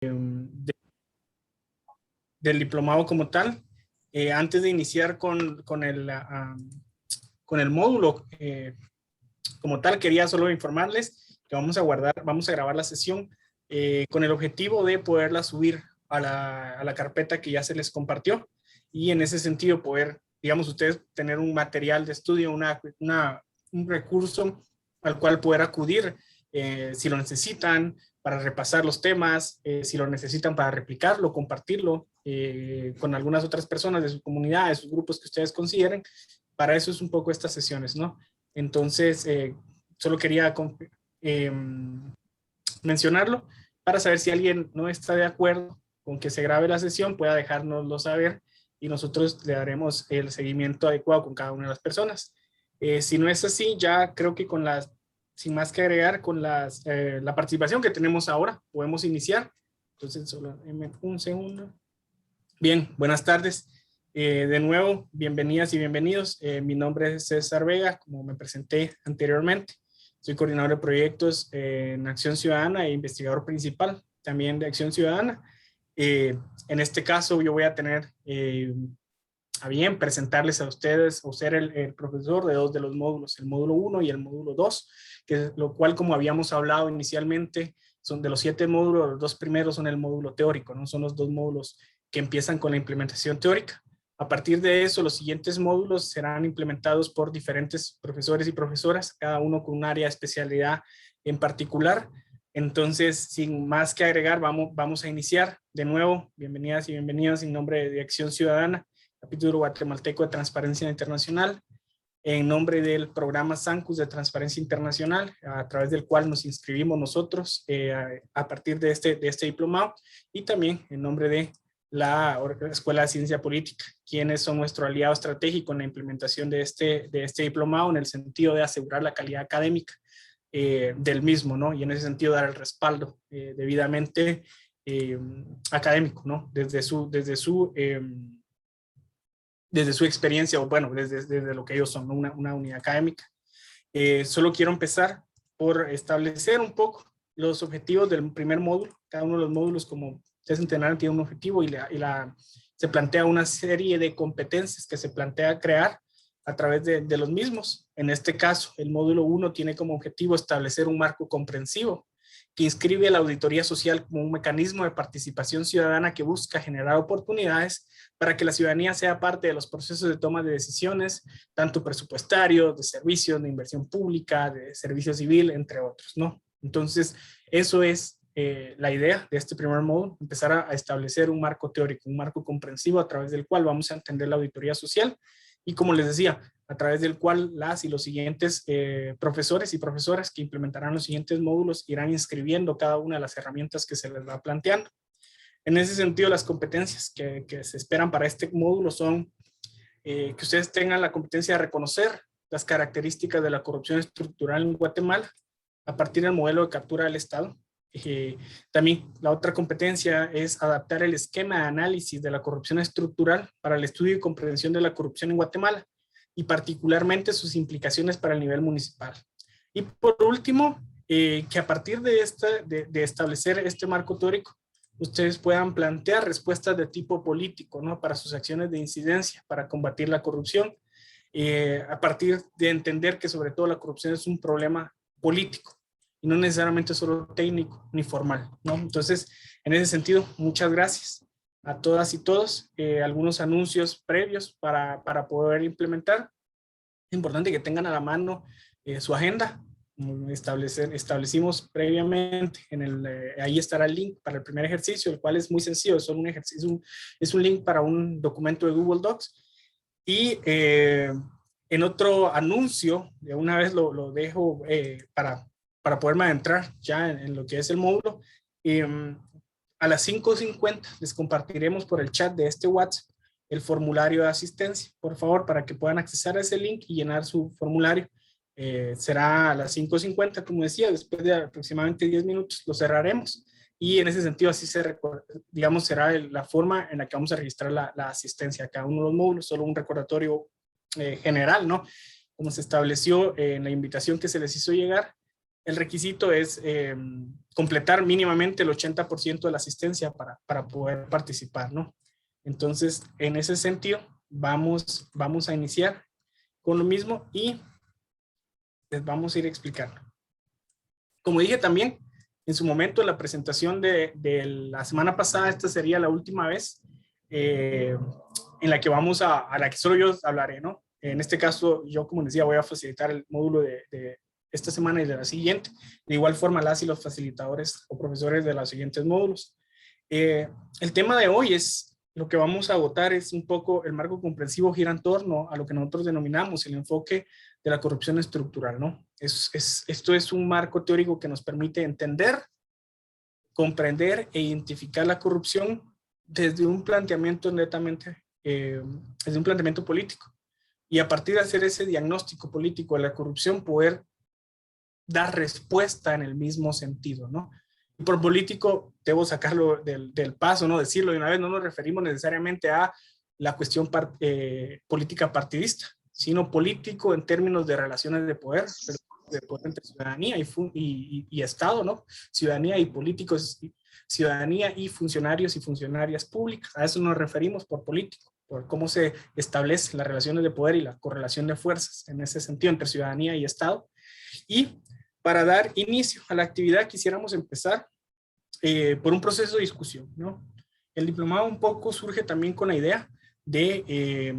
de, del diplomado como tal. Antes de iniciar con el módulo como tal, quería solo informarles que vamos a grabar la sesión con el objetivo de poderla subir a la carpeta que ya se les compartió, y en ese sentido poder, digamos, ustedes tener un material de estudio, un recurso al cual poder acudir si lo necesitan, para repasar los temas, si lo necesitan para replicarlo, compartirlo con algunas otras personas de su comunidad, de sus grupos que ustedes consideren. Para eso es un poco estas sesiones, ¿no? Entonces, solo quería mencionarlo para saber si alguien no está de acuerdo con que se grabe la sesión, pueda dejárnoslo saber y nosotros le daremos el seguimiento adecuado con cada una de las personas. Si no es así, ya creo que sin más que agregar, con la participación que tenemos ahora, podemos iniciar. Entonces, solo un segundo. Bien, buenas tardes. De nuevo, bienvenidas y bienvenidos. Mi nombre es César Vega, como me presenté anteriormente. Soy coordinador de proyectos en Acción Ciudadana e investigador principal también de Acción Ciudadana. En este caso, yo voy a tener a bien presentarles a ustedes o ser el profesor de dos de los módulos, el módulo 1 y el módulo 2, que lo cual, como habíamos hablado inicialmente, son de los 7 módulos, los 2 primeros son el módulo teórico, ¿no? Son los 2 módulos que empiezan con la implementación teórica. A partir de eso, los siguientes módulos serán implementados por diferentes profesores y profesoras, cada uno con un área de especialidad en particular. Entonces, sin más que agregar, vamos a iniciar. De nuevo, bienvenidas y bienvenidos en nombre de Acción Ciudadana, capítulo guatemalteco de Transparencia Internacional, en nombre del programa SANCUS de Transparencia Internacional, a través del cual nos inscribimos nosotros a partir de este diplomado, y también en nombre de la Escuela de Ciencia Política, quienes son nuestro aliado estratégico en la implementación de este diplomado, en el sentido de asegurar la calidad académica del mismo, ¿no? Y en ese sentido dar el respaldo debidamente académico, ¿no? Desde su experiencia, o bueno, desde lo que ellos son, ¿no? Una unidad académica. Solo quiero empezar por establecer un poco los objetivos del primer módulo. Cada uno de los módulos, como ustedes entenderán, tiene un objetivo y se plantea una serie de competencias que se plantea crear a través de los mismos. En este caso, el módulo 1 tiene como objetivo establecer un marco comprensivo que inscribe la auditoría social como un mecanismo de participación ciudadana que busca generar oportunidades para que la ciudadanía sea parte de los procesos de toma de decisiones, tanto presupuestarios, de servicios, de inversión pública, de servicio civil, entre otros, ¿no? Entonces, eso es la idea de este primer módulo, empezar a establecer un marco teórico, un marco comprensivo a través del cual vamos a entender la auditoría social, y como les decía, a través del cual las y los siguientes profesores y profesoras que implementarán los siguientes módulos irán inscribiendo cada una de las herramientas que se les va planteando. En ese sentido, las competencias que se esperan para este módulo son que ustedes tengan la competencia de reconocer las características de la corrupción estructural en Guatemala a partir del modelo de captura del Estado. También la otra competencia es adaptar el esquema de análisis de la corrupción estructural para el estudio y comprensión de la corrupción en Guatemala, y particularmente sus implicaciones para el nivel municipal. Y por último, que a partir de establecer este marco teórico, ustedes puedan plantear respuestas de tipo político, ¿no? Para sus acciones de incidencia, para combatir la corrupción, a partir de entender que sobre todo la corrupción es un problema político y no necesariamente solo técnico ni formal, ¿no? Entonces, en ese sentido, muchas gracias a todas y todos. Algunos anuncios previos para poder implementar. Es importante que tengan a la mano su agenda. Establecimos previamente, ahí estará el link para el primer ejercicio, el cual es muy sencillo, es un ejercicio, es un link para un documento de Google Docs. Y en otro anuncio, de una vez lo dejo para poderme adentrar ya en lo que es el módulo. A las 5:50 les compartiremos por el chat de este WhatsApp el formulario de asistencia, por favor, para que puedan acceder a ese link y llenar su formulario. Será a las 5:50, como decía, después de aproximadamente 10 minutos lo cerraremos, y en ese sentido así digamos, será la forma en la que vamos a registrar la asistencia a cada uno de los módulos. Solo un recordatorio general, ¿no? Como se estableció en la invitación que se les hizo llegar, el requisito es completar mínimamente el 80% de la asistencia para poder participar, ¿no? Entonces, en ese sentido, vamos a iniciar con lo mismo y les vamos a ir explicando. Como dije también, en su momento, la presentación de la semana pasada, esta sería la última vez en la que a la que solo yo hablaré, ¿no? En este caso, yo, como les decía, voy a facilitar el módulo de esta semana y de la siguiente. De igual forma, las y los facilitadores o profesores de los siguientes módulos. El tema de hoy es, lo que vamos a agotar es un poco el marco comprensivo gira en torno a lo que nosotros denominamos el enfoque de la corrupción estructural, ¿no? Esto es un marco teórico que nos permite entender, comprender e identificar la corrupción desde un planteamiento netamente, desde un planteamiento político. Y a partir de hacer ese diagnóstico político de la corrupción, poder dar respuesta en el mismo sentido, ¿no? Y por político, debo sacarlo del paso, ¿no? Decirlo de una vez, no nos referimos necesariamente a la cuestión política partidista, sino político en términos de relaciones de poder entre ciudadanía y Estado, ¿no? Ciudadanía y políticos, ciudadanía y funcionarios y funcionarias públicas. A eso nos referimos por político, por cómo se establecen las relaciones de poder y la correlación de fuerzas en ese sentido entre ciudadanía y Estado. Y para dar inicio a la actividad quisiéramos empezar por un proceso de discusión, ¿no? El diplomado un poco surge también con la idea de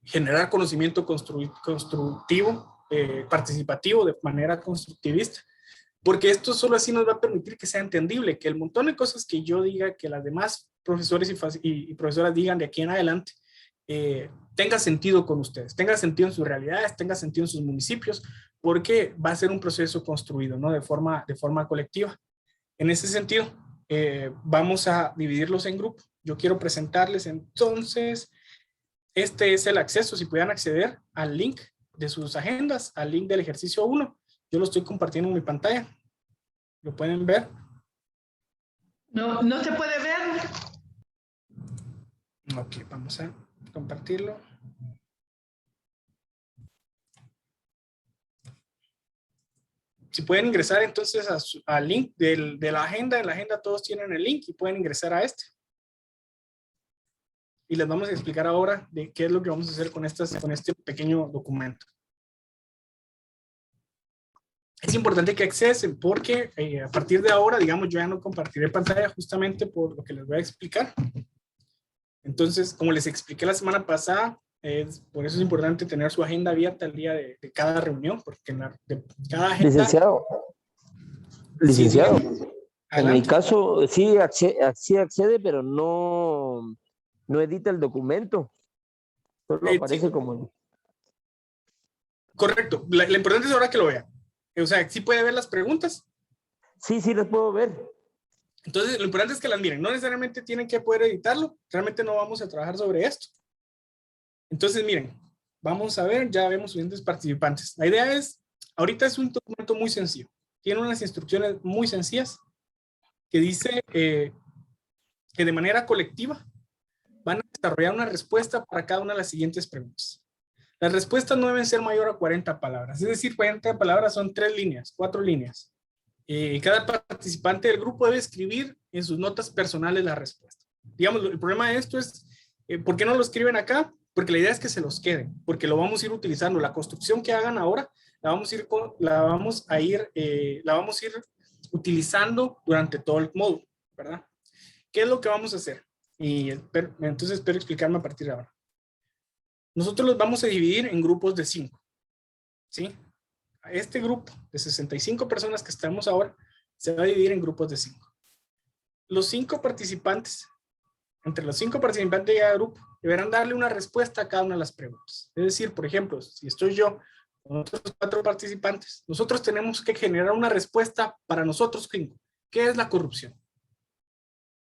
generar conocimiento constructivo, participativo de manera constructivista, porque esto solo así nos va a permitir que sea entendible, que el montón de cosas que yo diga, que las demás profesores y profesoras digan de aquí en adelante, tenga sentido con ustedes, tenga sentido en sus realidades, tenga sentido en sus municipios, porque va a ser un proceso construido, ¿no? De forma colectiva. En ese sentido, vamos a dividirlos en grupos. Yo quiero presentarles entonces, este es el acceso, si pudieran acceder al link de sus agendas, al link del ejercicio 1. Yo lo estoy compartiendo en mi pantalla. ¿Lo pueden ver? No, no se puede ver. Ok, vamos a compartirlo. Si pueden ingresar entonces al link de la agenda, en la agenda todos tienen el link y pueden ingresar a este. Y les vamos a explicar ahora de qué es lo que vamos a hacer con este pequeño documento. Es importante que accesen porque a partir de ahora, digamos, yo ya no compartiré pantalla justamente por lo que les voy a explicar. Entonces, como les expliqué la semana pasada, por eso es importante tener su agenda abierta el día de cada reunión, porque de cada agenda... Licenciado, sí, en mi caso sí accede, pero no edita el documento. Solo aparece sí. como... Correcto. La importante es ahora que lo vean. O sea, sí puede ver las preguntas. Sí, las puedo ver. Entonces, lo importante es que las miren. No necesariamente tienen que poder editarlo. Realmente no vamos a trabajar sobre esto. Entonces, miren, vamos a ver, ya vemos suficientes participantes. La idea es, ahorita es un documento muy sencillo. Tiene unas instrucciones muy sencillas que dice que de manera colectiva van a desarrollar una respuesta para cada una de las siguientes preguntas. Las respuestas no deben ser mayor a 40 palabras. Es decir, 40 palabras son 3 líneas, 4 líneas. Cada participante del grupo debe escribir en sus notas personales la respuesta. Digamos, el problema de esto es, ¿por qué no lo escriben acá? Porque la idea es que se los queden, porque lo vamos a ir utilizando. La construcción que hagan ahora, la vamos a ir utilizando durante todo el módulo, ¿verdad? ¿Qué es lo que vamos a hacer? Y entonces espero explicarme a partir de ahora. Nosotros los vamos a dividir en grupos de 5, ¿sí? Este grupo de 65 personas que estamos ahora se va a dividir en grupos de 5. Los 5 participantes, entre los 5 participantes de cada grupo, deberán darle una respuesta a cada una de las preguntas. Es decir, por ejemplo, si estoy yo con otros 4 participantes, nosotros tenemos que generar una respuesta para nosotros 5. ¿Qué es la corrupción?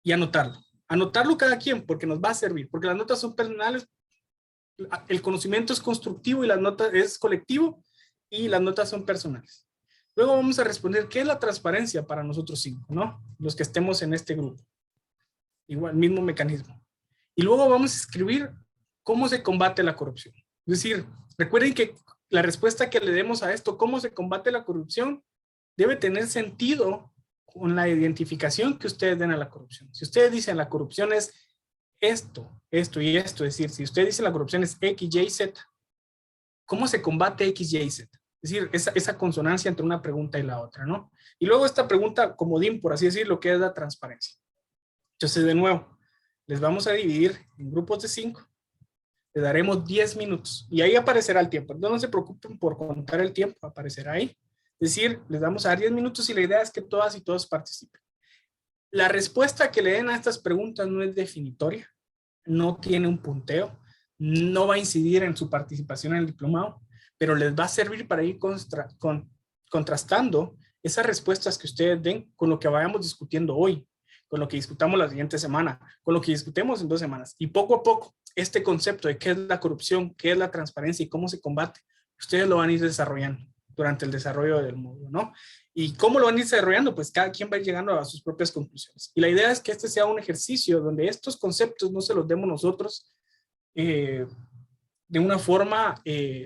Y anotarlo. Anotarlo cada quien porque nos va a servir, porque las notas son personales, el conocimiento es constructivo y las notas es colectivo y las notas son personales. Luego vamos a responder qué es la transparencia para nosotros 5, ¿no? Los que estemos en este grupo. Igual, mismo mecanismo. Y luego vamos a escribir cómo se combate la corrupción. Es decir, recuerden que la respuesta que le demos a esto, ¿cómo se combate la corrupción? Debe tener sentido con la identificación que ustedes den a la corrupción. Si ustedes dicen la corrupción es esto, esto y esto, es decir, si usted dice la corrupción es X, Y, Z, ¿cómo se combate X, Y, Z? Es decir, esa consonancia entre una pregunta y la otra, ¿no? Y luego esta pregunta comodín, por así decirlo, que es la transparencia. Entonces, de nuevo, les vamos a dividir en grupos de 5. Le daremos 10 minutos y ahí aparecerá el tiempo. No se preocupen por contar el tiempo, aparecerá ahí. Es decir, les vamos a dar 10 minutos y la idea es que todas y todos participen. La respuesta que le den a estas preguntas no es definitoria, no tiene un punteo, no va a incidir en su participación en el diplomado, pero les va a servir para ir contrastando esas respuestas que ustedes den con lo que vayamos discutiendo hoy, con lo que discutamos la siguiente semana, con lo que discutemos en 2 semanas. Y poco a poco, este concepto de qué es la corrupción, qué es la transparencia y cómo se combate, ustedes lo van a ir desarrollando durante el desarrollo del módulo, ¿no? ¿Y cómo lo van a ir desarrollando? Pues cada quien va a ir llegando a sus propias conclusiones. Y la idea es que este sea un ejercicio donde estos conceptos no se los demos nosotros de una forma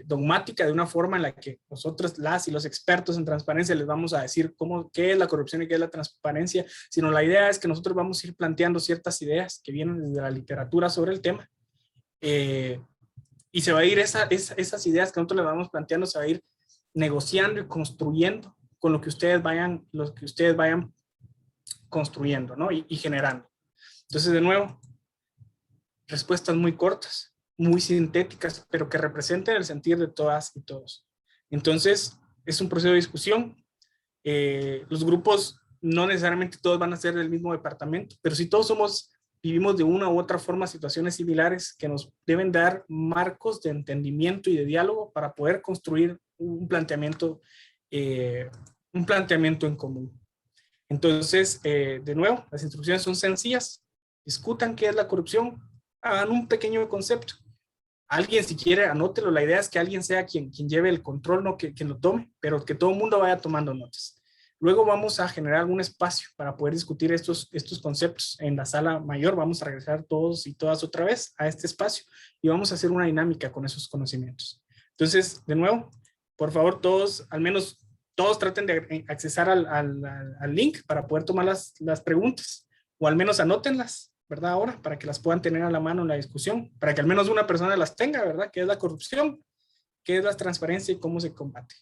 dogmática, de una forma en la que nosotros, las y los expertos en transparencia, les vamos a decir qué es la corrupción y qué es la transparencia, sino la idea es que nosotros vamos a ir planteando ciertas ideas que vienen desde la literatura sobre el tema, y se va a ir esas ideas que nosotros les vamos planteando, se va a ir negociando y construyendo con lo que ustedes vayan construyendo, ¿no? Y generando. Entonces, de nuevo, respuestas muy cortas, muy sintéticas, pero que representen el sentir de todas y todos. Entonces, es un proceso de discusión. Los grupos no necesariamente todos van a ser del mismo departamento, pero si todos vivimos de una u otra forma situaciones similares que nos deben dar marcos de entendimiento y de diálogo para poder construir un planteamiento en común. Entonces, de nuevo, las instrucciones son sencillas. Discutan qué es la corrupción, hagan un pequeño concepto. Alguien, si quiere, anótelo. La idea es que alguien sea quien lleve el control, no que lo tome, pero que todo el mundo vaya tomando notas. Luego vamos a generar algún espacio para poder discutir estos conceptos en la sala mayor. Vamos a regresar todos y todas otra vez a este espacio y vamos a hacer una dinámica con esos conocimientos. Entonces, de nuevo, por favor, todos, al menos todos traten de accesar al link para poder tomar las preguntas, o al menos anótenlas, ¿verdad? Ahora, para que las puedan tener a la mano en la discusión, para que al menos una persona las tenga, ¿verdad? ¿Qué es la corrupción? ¿Qué es la transparencia y cómo se combate?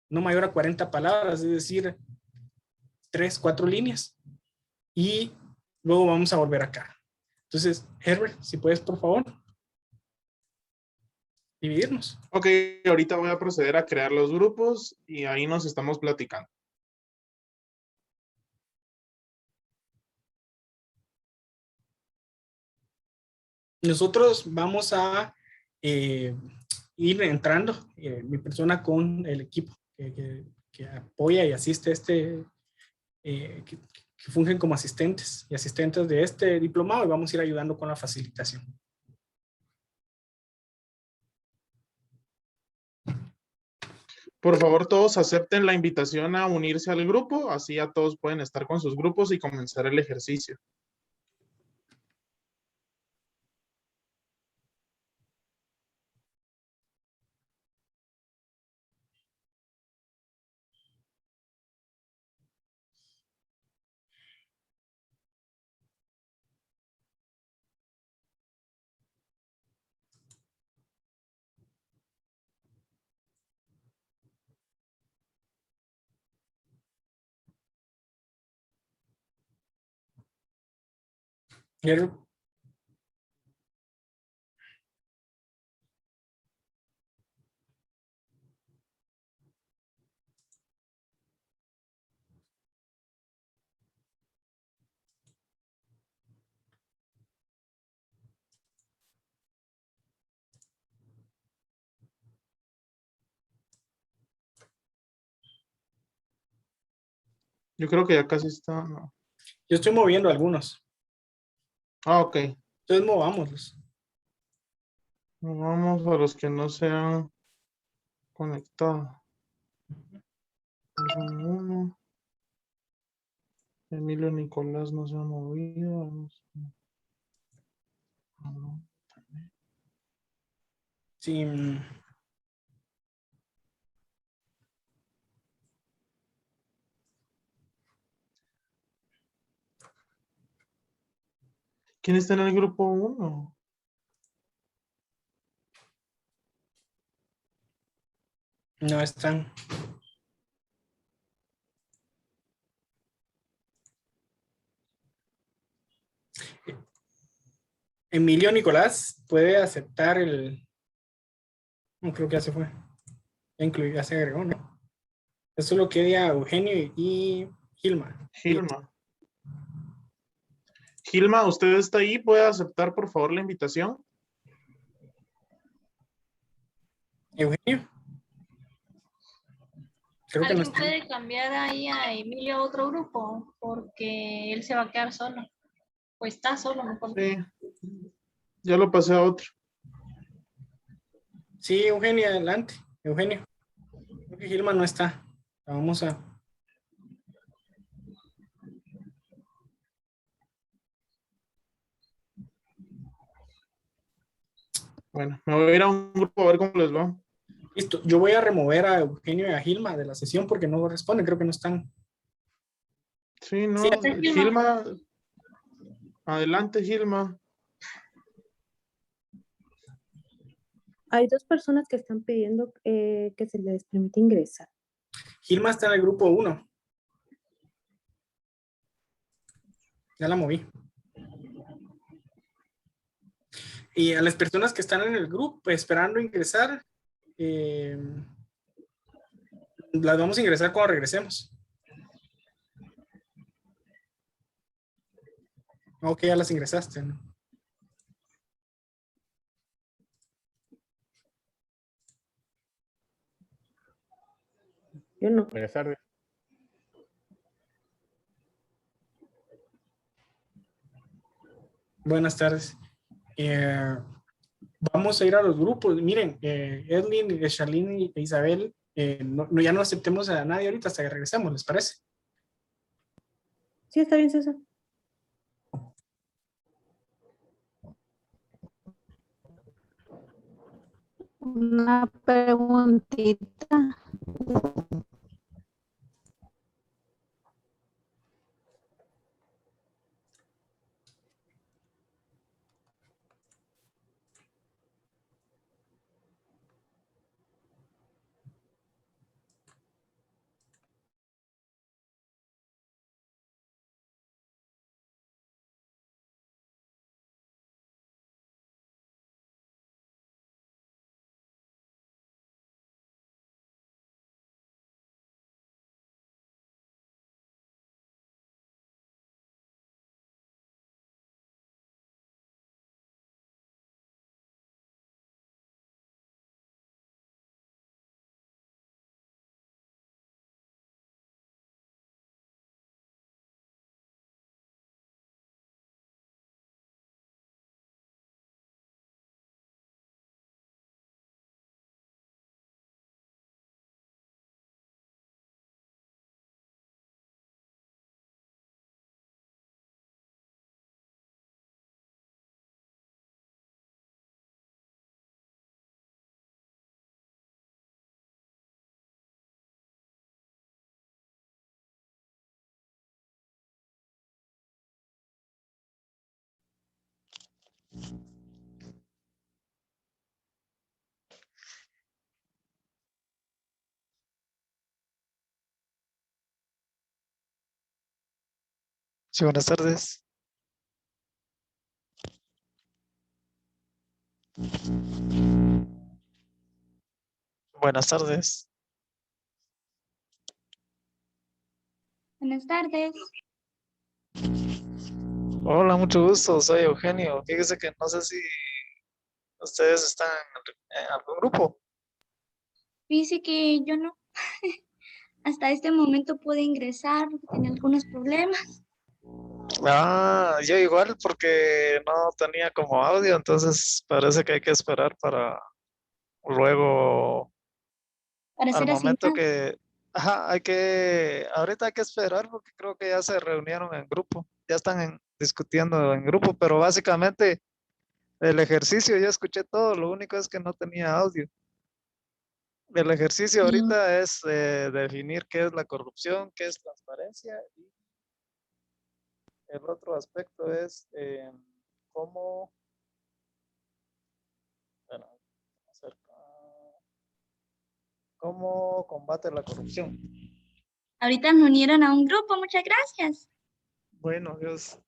No mayor a 40 palabras, es decir, 3, 4 líneas. Y luego vamos a volver acá. Entonces, Herbert, si puedes, por favor, dividirnos. Ok, ahorita voy a proceder a crear los grupos y ahí nos estamos platicando. Nosotros vamos a ir entrando, mi persona con el equipo que apoya y asiste que fungen como asistentes y asistentes de este diplomado, y vamos a ir ayudando con la facilitación. Por favor, todos acepten la invitación a unirse al grupo, así ya todos pueden estar con sus grupos y comenzar el ejercicio. Herbert. Yo creo que ya casi está, ¿no? Yo estoy moviendo algunos. Ah, ok. Entonces movámoslos. Vamos a los que no se han conectado. Uno. Emilio Nicolás no se ha movido. Vamos. Sí. ¿Quién está en el grupo 1? No están. Emilio Nicolás puede aceptar el... No, creo que ya se fue. Ya se agregó, ¿no? Eso lo queda Eugenio y Gilma. Gilma. Gilma, ¿usted está ahí? ¿Puede aceptar, por favor, la invitación? Eugenio. Creo que no ¿Alguien está. puede cambiar ahí a Emilio a otro grupo? Porque él se va a quedar solo. O está solo, mejor. Sí. Ya lo pasé a otro. Sí, Eugenio, adelante. Eugenio. Creo que Gilma no está. Vamos a... Bueno, me voy a ir a un grupo a ver cómo les va. Listo. Yo voy a remover a Eugenio y a Gilma de la sesión porque no responden. Creo que no están. Sí, no. Sí, Gilma. Adelante, Gilma. Hay dos personas que están pidiendo que se les permite ingresar. Gilma está en el grupo 1. Ya la moví. Y a las personas que están en el grupo esperando ingresar, las vamos a ingresar cuando regresemos. Ok, ya las ingresaste, ¿no? Yo no. Buenas tardes. Buenas tardes. Vamos a ir a los grupos. Miren, Edlin, Charlene e Isabel, ya no aceptemos a nadie ahorita hasta que regresemos, ¿les parece? Sí, está bien, César. Una preguntita. Sí, buenas tardes. Buenas tardes. Buenas tardes. Hola, mucho gusto. Soy Eugenio. Fíjese que no sé si ustedes están en algún grupo. Dice que yo no. Hasta este momento pude ingresar, tenía algunos problemas. Ah, yo igual porque no tenía como audio, entonces parece que hay que esperar para luego, Para al ser momento asignado. que, ajá, ahorita hay que esperar porque creo que ya se reunieron en grupo, ya están discutiendo en grupo, pero básicamente el ejercicio ya escuché todo, lo único es que no tenía audio. El ejercicio Mm, ahorita es definir qué es la corrupción, qué es transparencia y el otro aspecto es cómo, bueno, acerca- cómo combate la corrupción. Ahorita me unieron a un grupo, muchas gracias. Bueno, Dios.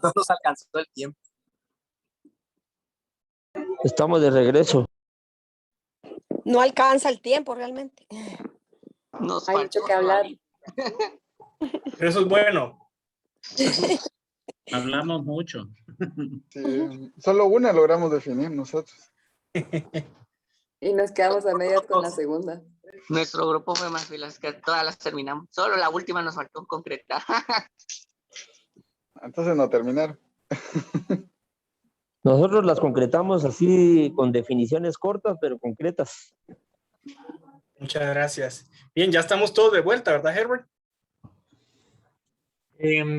no nos alcanzó el tiempo. Estamos de regreso. No alcanza el tiempo realmente. Nos Hay mucho faltó que hablar. todavía. Pero eso es bueno. Hablamos mucho. Sí, solo una logramos definir nosotros. Y nos quedamos a medias con la segunda. Nuestro grupo fue más filas que todas las terminamos. Solo la última nos faltó concretar. Entonces no terminaron. Nosotros las concretamos así con definiciones cortas, pero concretas. Muchas gracias. Bien, ya estamos todos de vuelta, ¿verdad, Herbert?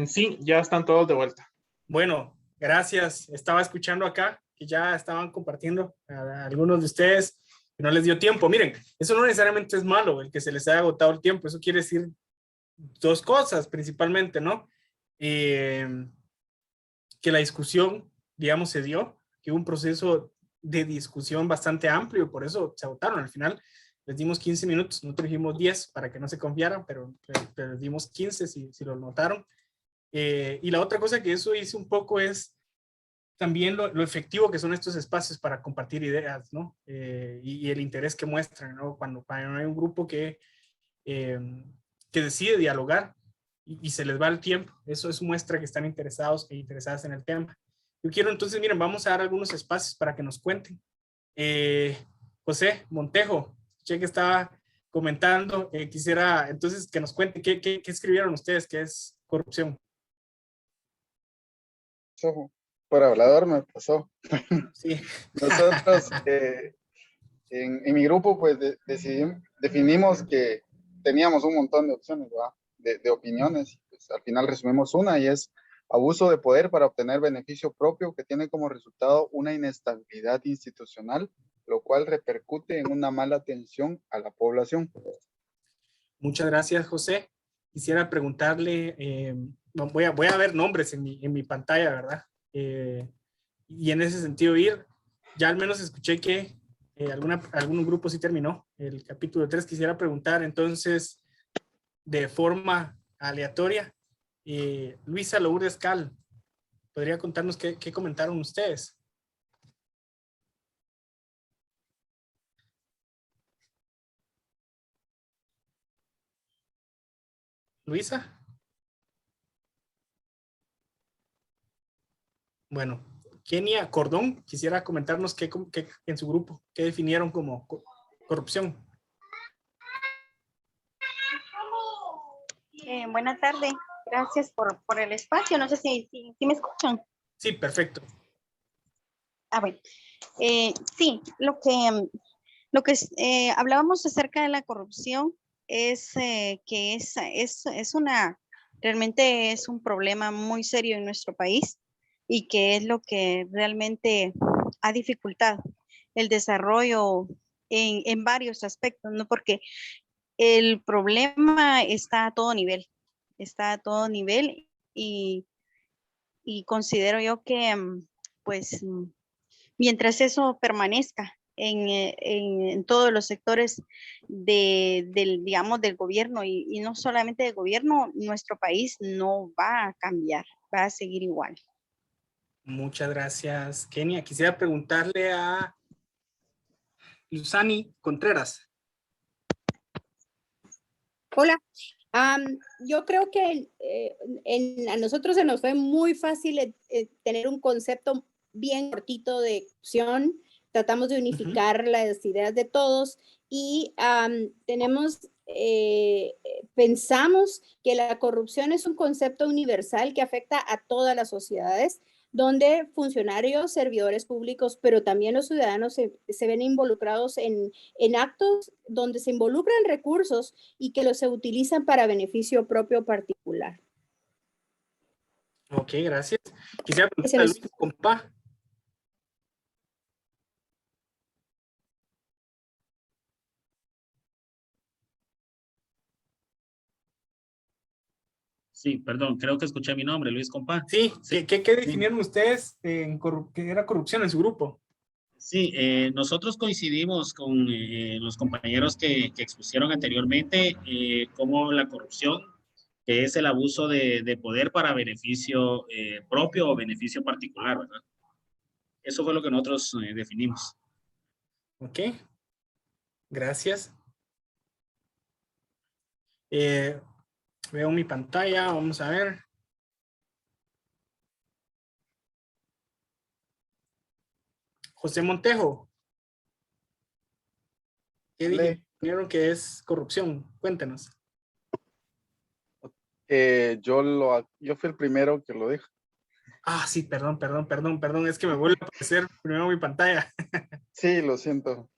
Sí, ya están todos de vuelta. Bueno, gracias. Estaba escuchando acá que ya estaban compartiendo a algunos de ustedes que no les dio tiempo. Miren, eso no necesariamente es malo, el que se les haya agotado el tiempo. Eso quiere decir dos cosas principalmente, ¿no? Que la discusión, digamos, se dio, que hubo un proceso de discusión bastante amplio y por eso se agotaron. Al final les dimos 15 minutos, nosotros dijimos 10 para que no se confiaran, pero les dimos 15 si lo notaron. Y la otra cosa que eso hizo un poco es también lo efectivo que son estos espacios para compartir ideas, ¿no? Y el interés que muestran, ¿no? Cuando hay un grupo que decide dialogar y se les va el tiempo, eso muestra que están interesados e interesadas en el tema. Yo quiero entonces, miren, vamos a dar algunos espacios para que nos cuenten. José Montejo, ya que estaba comentando, quisiera entonces que nos cuente qué escribieron ustedes, qué es corrupción. Por hablador me pasó. Sí. Nosotros en mi grupo pues definimos que teníamos un montón de opciones, ¿verdad? De opiniones. Pues, al final resumimos una y es abuso de poder para obtener beneficio propio que tiene como resultado una inestabilidad institucional, lo cual repercute en una mala atención a la población. Muchas gracias, José. Quisiera preguntarle, voy a ver nombres en mi pantalla, ¿verdad? Y en ese sentido ya al menos escuché que algún grupo sí terminó el capítulo 3. Quisiera preguntar entonces de forma aleatoria, Luisa Lourdes Cal, ¿podría contarnos qué comentaron ustedes? Luisa. Bueno, Kenia Cordón, quisiera comentarnos qué en su grupo, qué definieron como corrupción. Buenas tardes, gracias por el espacio. No sé si me escuchan. Sí, perfecto. Bueno, sí, lo que hablábamos acerca de la corrupción es que realmente es un problema muy serio en nuestro país y que es lo que realmente ha dificultado el desarrollo en varios aspectos, ¿no? Porque el problema está a todo nivel y considero yo que pues mientras eso permanezca en todos los sectores digamos, del gobierno y no solamente del gobierno, nuestro país no va a cambiar, va a seguir igual. Muchas gracias, Kenia. Quisiera preguntarle a Luzani Contreras. Hola. Yo creo que a nosotros se nos fue muy fácil tener un concepto bien cortito de corrupción. Tratamos de unificar las ideas de todos y pensamos que la corrupción es un concepto universal que afecta a todas las sociedades, donde funcionarios, servidores públicos, pero también los ciudadanos se ven involucrados en actos donde se involucran recursos y que los se utilizan para beneficio propio particular. Ok, gracias. Quisiera preguntar a Luis Compa. Sí, perdón, creo que escuché mi nombre, Luis Compa. Sí, ¿qué definieron ustedes que era corrupción en su grupo? Sí, nosotros coincidimos con los compañeros que expusieron anteriormente cómo la corrupción que es el abuso de poder para beneficio propio o beneficio particular, ¿verdad? Eso fue lo que nosotros definimos. Ok, gracias. Veo mi pantalla, vamos a ver. José Montejo. ¿Qué dijeron que es corrupción? Cuéntenos. Yo fui el primero que lo dijo. Ah, sí, perdón. Es que me vuelve a aparecer primero mi pantalla. Sí, lo siento.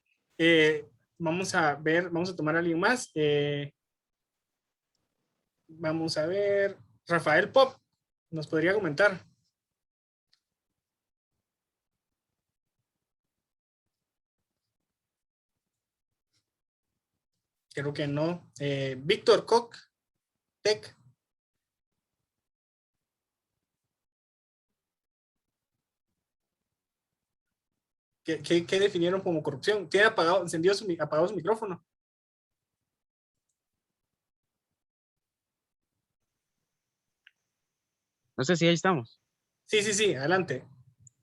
Vamos a ver, vamos a tomar a alguien más. Vamos a ver. Rafael Pop, ¿nos podría comentar? Creo que no. Víctor Koch, Tech. ¿Qué definieron como corrupción? ¿Tiene apagado su micrófono? No sé si ahí estamos. Sí, adelante.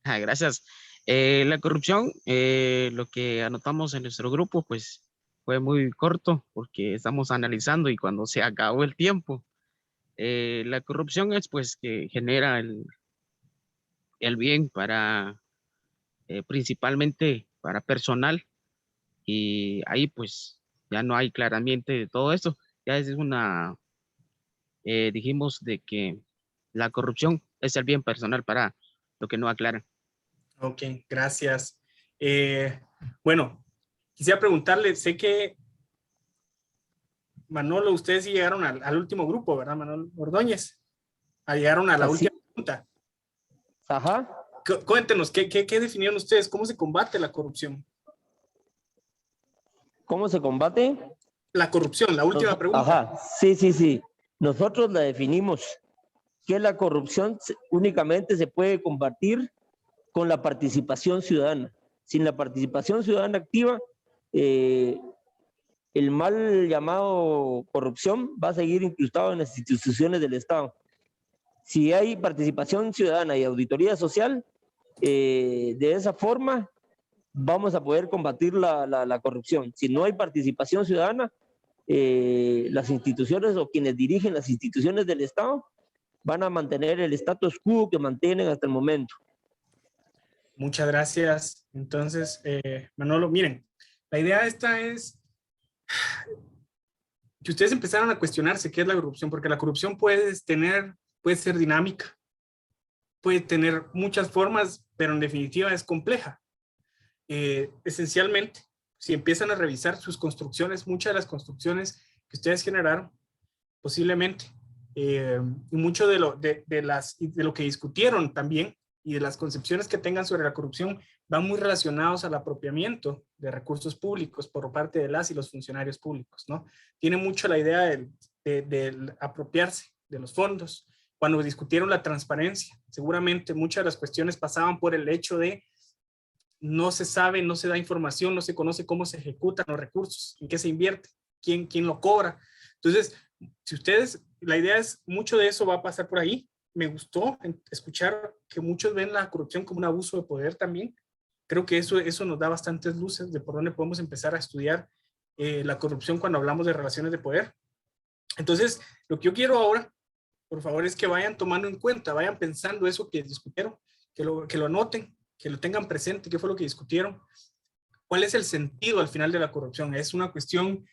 Gracias. La corrupción, lo que anotamos en nuestro grupo, pues fue muy corto porque estamos analizando y cuando se acabó el tiempo, la corrupción es pues que genera el bien para, principalmente para personal, y ahí pues ya no hay claramente de todo esto. Ya es una, dijimos de que la corrupción es el bien personal para lo que no aclara. Ok, gracias. Bueno, quisiera preguntarle, sé que Manolo, ustedes sí llegaron al último grupo, ¿verdad, Manolo Ordóñez? Llegaron a la última pregunta. Ajá. Cuéntenos, ¿qué definieron ustedes? ¿Cómo se combate la corrupción? ¿Cómo se combate? La corrupción, la última pregunta. Ajá, sí. Nosotros la definimos, que la corrupción únicamente se puede combatir con la participación ciudadana. Sin la participación ciudadana activa, el mal llamado corrupción va a seguir incrustado en las instituciones del Estado. Si hay participación ciudadana y auditoría social, de esa forma vamos a poder combatir la corrupción. Si no hay participación ciudadana, las instituciones o quienes dirigen las instituciones del Estado van a mantener el status quo que mantienen hasta el momento. Muchas gracias. Entonces, Manolo, miren, la idea esta es que ustedes empezaran a cuestionarse qué es la corrupción, porque la corrupción puede ser dinámica, puede tener muchas formas, pero en definitiva es compleja. Esencialmente, si empiezan a revisar sus construcciones, muchas de las construcciones que ustedes generaron, posiblemente, y mucho de lo que discutieron también, y de las concepciones que tengan sobre la corrupción, van muy relacionados al apropiamiento de recursos públicos por parte de las y los funcionarios públicos, ¿no? Tiene mucho la idea de apropiarse de los fondos. Cuando discutieron la transparencia, seguramente muchas de las cuestiones pasaban por el hecho de no se sabe, no se da información, no se conoce cómo se ejecutan los recursos, en qué se invierte, quién lo cobra. Entonces, si ustedes, la idea es, mucho de eso va a pasar por ahí. Me gustó escuchar que muchos ven la corrupción como un abuso de poder también. Creo que eso nos da bastantes luces de por dónde podemos empezar a estudiar la corrupción cuando hablamos de relaciones de poder. Entonces, lo que yo quiero ahora, por favor, es que vayan tomando en cuenta, vayan pensando eso que discutieron, que lo anoten, que lo tengan presente, qué fue lo que discutieron, cuál es el sentido al final de la corrupción. Es una cuestión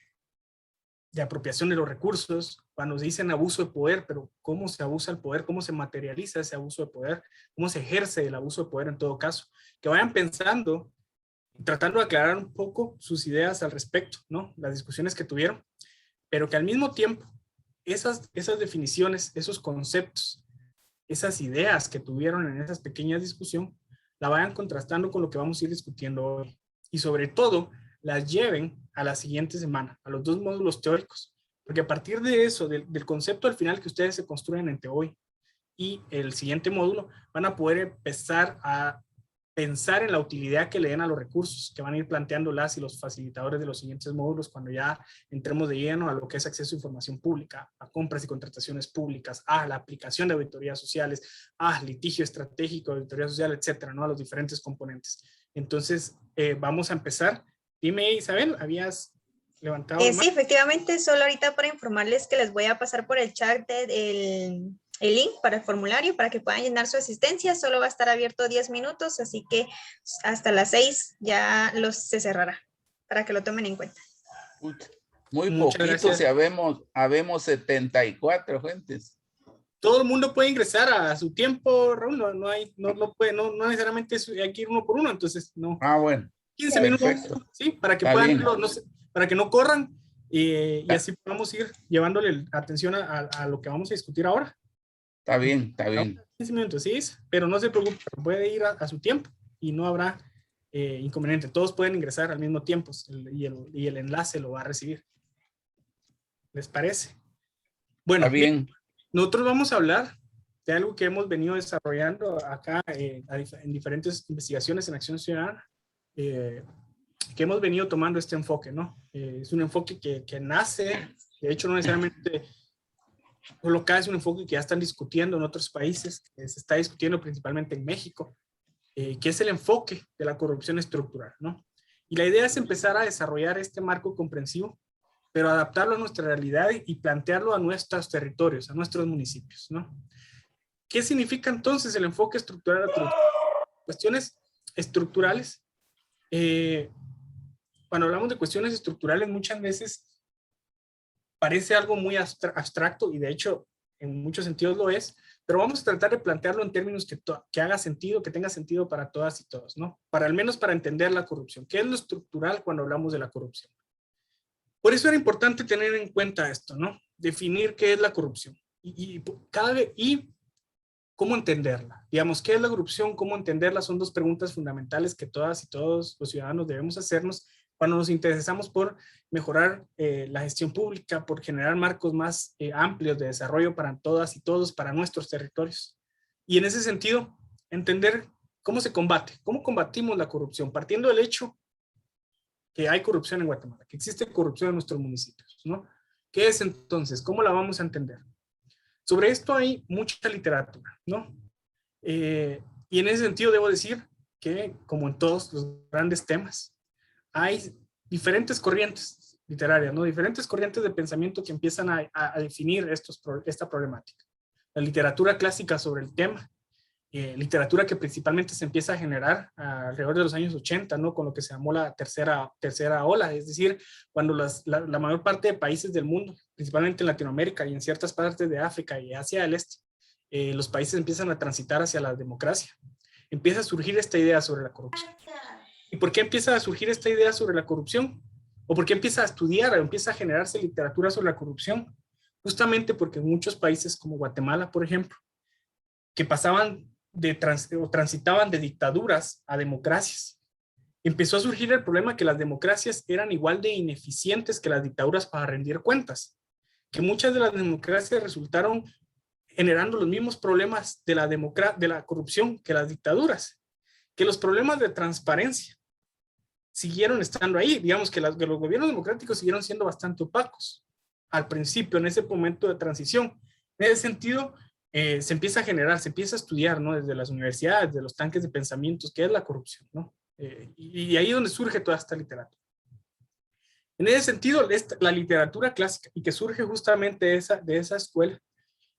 de apropiación de los recursos, cuando dicen abuso de poder, pero ¿cómo se abusa el poder? ¿Cómo se materializa ese abuso de poder? ¿Cómo se ejerce el abuso de poder en todo caso? Que vayan pensando, tratando de aclarar un poco sus ideas al respecto, ¿no? Las discusiones que tuvieron, pero que al mismo tiempo esas definiciones, esos conceptos, esas ideas que tuvieron en esas pequeñas discusiones, la vayan contrastando con lo que vamos a ir discutiendo hoy. Y sobre todo, las lleven a la siguiente semana, a los 2 módulos teóricos, porque a partir de eso, del concepto al final que ustedes se construyen entre hoy y el siguiente módulo, van a poder empezar a pensar en la utilidad que le den a los recursos que van a ir planteando las y los facilitadores de los siguientes módulos cuando ya entremos de lleno a lo que es acceso a información pública, a compras y contrataciones públicas, a la aplicación de auditorías sociales, a litigio estratégico, auditoría social, etcétera, ¿no? A los diferentes componentes. Entonces, vamos a empezar. Dime, Isabel, ¿habías levantado? Sí, efectivamente, solo ahorita para informarles que les voy a pasar por el chat el link para el formulario para que puedan llenar su asistencia. Solo va a estar abierto 10 minutos, así que hasta las 6 ya se cerrará para que lo tomen en cuenta. Muy Muchas poquito, gracias. si habemos 74 gentes. Todo el mundo puede ingresar a su tiempo, Raúl, no necesariamente hay que ir uno por uno, entonces no. Bueno. 15 minutos, Perfecto. sí, para que Está puedan, bien. para que no corran y así podamos ir llevándole atención a lo que vamos a discutir ahora. Está bien, está bien. 15 minutos, sí, pero no se preocupe, puede ir a su tiempo y no habrá inconveniente. Todos pueden ingresar al mismo tiempo y el enlace lo va a recibir. ¿Les parece? Bueno, está bien. Nosotros vamos a hablar de algo que hemos venido desarrollando acá en diferentes investigaciones en Acción Ciudadana, que hemos venido tomando este enfoque, ¿no? Es un enfoque que nace, de hecho no necesariamente local, es un enfoque que ya están discutiendo en otros países, que se está discutiendo principalmente en México, que es el enfoque de la corrupción estructural, ¿no? Y la idea es empezar a desarrollar este marco comprensivo, pero adaptarlo a nuestra realidad y plantearlo a nuestros territorios, a nuestros municipios, ¿no? ¿Qué significa entonces el enfoque estructural de la corrupción? Cuestiones estructurales. Cuando hablamos de cuestiones estructurales, muchas veces parece algo muy abstracto y de hecho en muchos sentidos lo es, pero vamos a tratar de plantearlo en términos que haga sentido, que tenga sentido para todas y todos, ¿no? Al menos para entender la corrupción. ¿Qué es lo estructural cuando hablamos de la corrupción? Por eso era importante tener en cuenta esto, ¿no? Definir qué es la corrupción y cómo entenderla. Digamos, ¿qué es la corrupción? ¿Cómo entenderla? Son dos preguntas fundamentales que todas y todos los ciudadanos debemos hacernos cuando nos interesamos por mejorar la gestión pública, por generar marcos más amplios de desarrollo para todas y todos, para nuestros territorios. Y en ese sentido, entender cómo se combate, cómo combatimos la corrupción, partiendo del hecho que hay corrupción en Guatemala, que existe corrupción en nuestros municipios, ¿no? ¿Qué es entonces? ¿Cómo la vamos a entender? Sobre esto hay mucha literatura, ¿no? Y en ese sentido debo decir que, como en todos los grandes temas, hay diferentes corrientes literarias, ¿no? Diferentes corrientes de pensamiento que empiezan a definir esta problemática. La literatura clásica sobre el tema, literatura que principalmente se empieza a generar alrededor de los años 80, ¿no? Con lo que se llamó la tercera ola, es decir, cuando la mayor parte de países del mundo, principalmente en Latinoamérica y en ciertas partes de África y Asia del Este, los países empiezan a transitar hacia la democracia. Empieza a surgir esta idea sobre la corrupción. ¿Y por qué empieza a surgir esta idea sobre la corrupción? ¿O por qué empieza a estudiar o empieza a generarse literatura sobre la corrupción? Justamente porque en muchos países como Guatemala, por ejemplo, que pasaban o transitaban de dictaduras a democracias, empezó a surgir el problema que las democracias eran igual de ineficientes que las dictaduras para rendir cuentas, que muchas de las democracias resultaron generando los mismos problemas de la corrupción que las dictaduras, que los problemas de transparencia siguieron estando ahí, digamos que los gobiernos democráticos siguieron siendo bastante opacos al principio, en ese momento de transición. En ese sentido, se empieza a generar, se empieza a estudiar, ¿no? Desde las universidades, de los tanques de pensamientos, qué es la corrupción, ¿no? Y ahí es donde surge toda esta literatura. En ese sentido, la literatura clásica, y que surge justamente de esa escuela,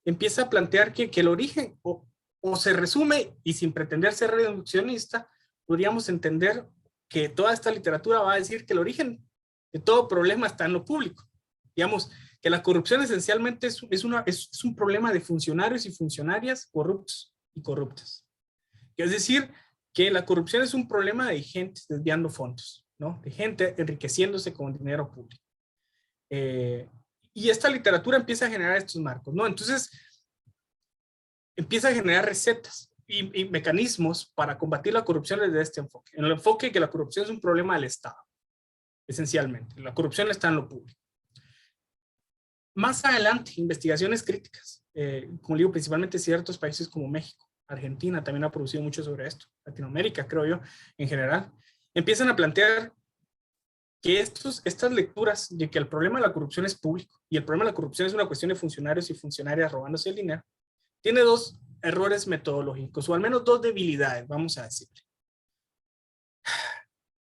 empieza a plantear que el origen, o se resume, y sin pretender ser reduccionista, podríamos entender que toda esta literatura va a decir que el origen de todo problema está en lo público. Digamos, que la corrupción esencialmente es un problema de funcionarios y funcionarias corruptos y corruptas. Es decir, que la corrupción es un problema de gente desviando fondos, ¿no? De gente enriqueciéndose con dinero público. Y esta literatura empieza a generar estos marcos, ¿no? Entonces, empieza a generar recetas y mecanismos para combatir la corrupción desde este enfoque. En el enfoque de que la corrupción es un problema del Estado, esencialmente. La corrupción está en lo público. Más adelante, investigaciones críticas, como digo, principalmente ciertos países como México, Argentina también ha producido mucho sobre esto, Latinoamérica, creo yo, en general, empiezan a plantear que estas lecturas de que el problema de la corrupción es público y el problema de la corrupción es una cuestión de funcionarios y funcionarias robándose el dinero, tiene dos errores metodológicos, o al menos dos debilidades, vamos a decir.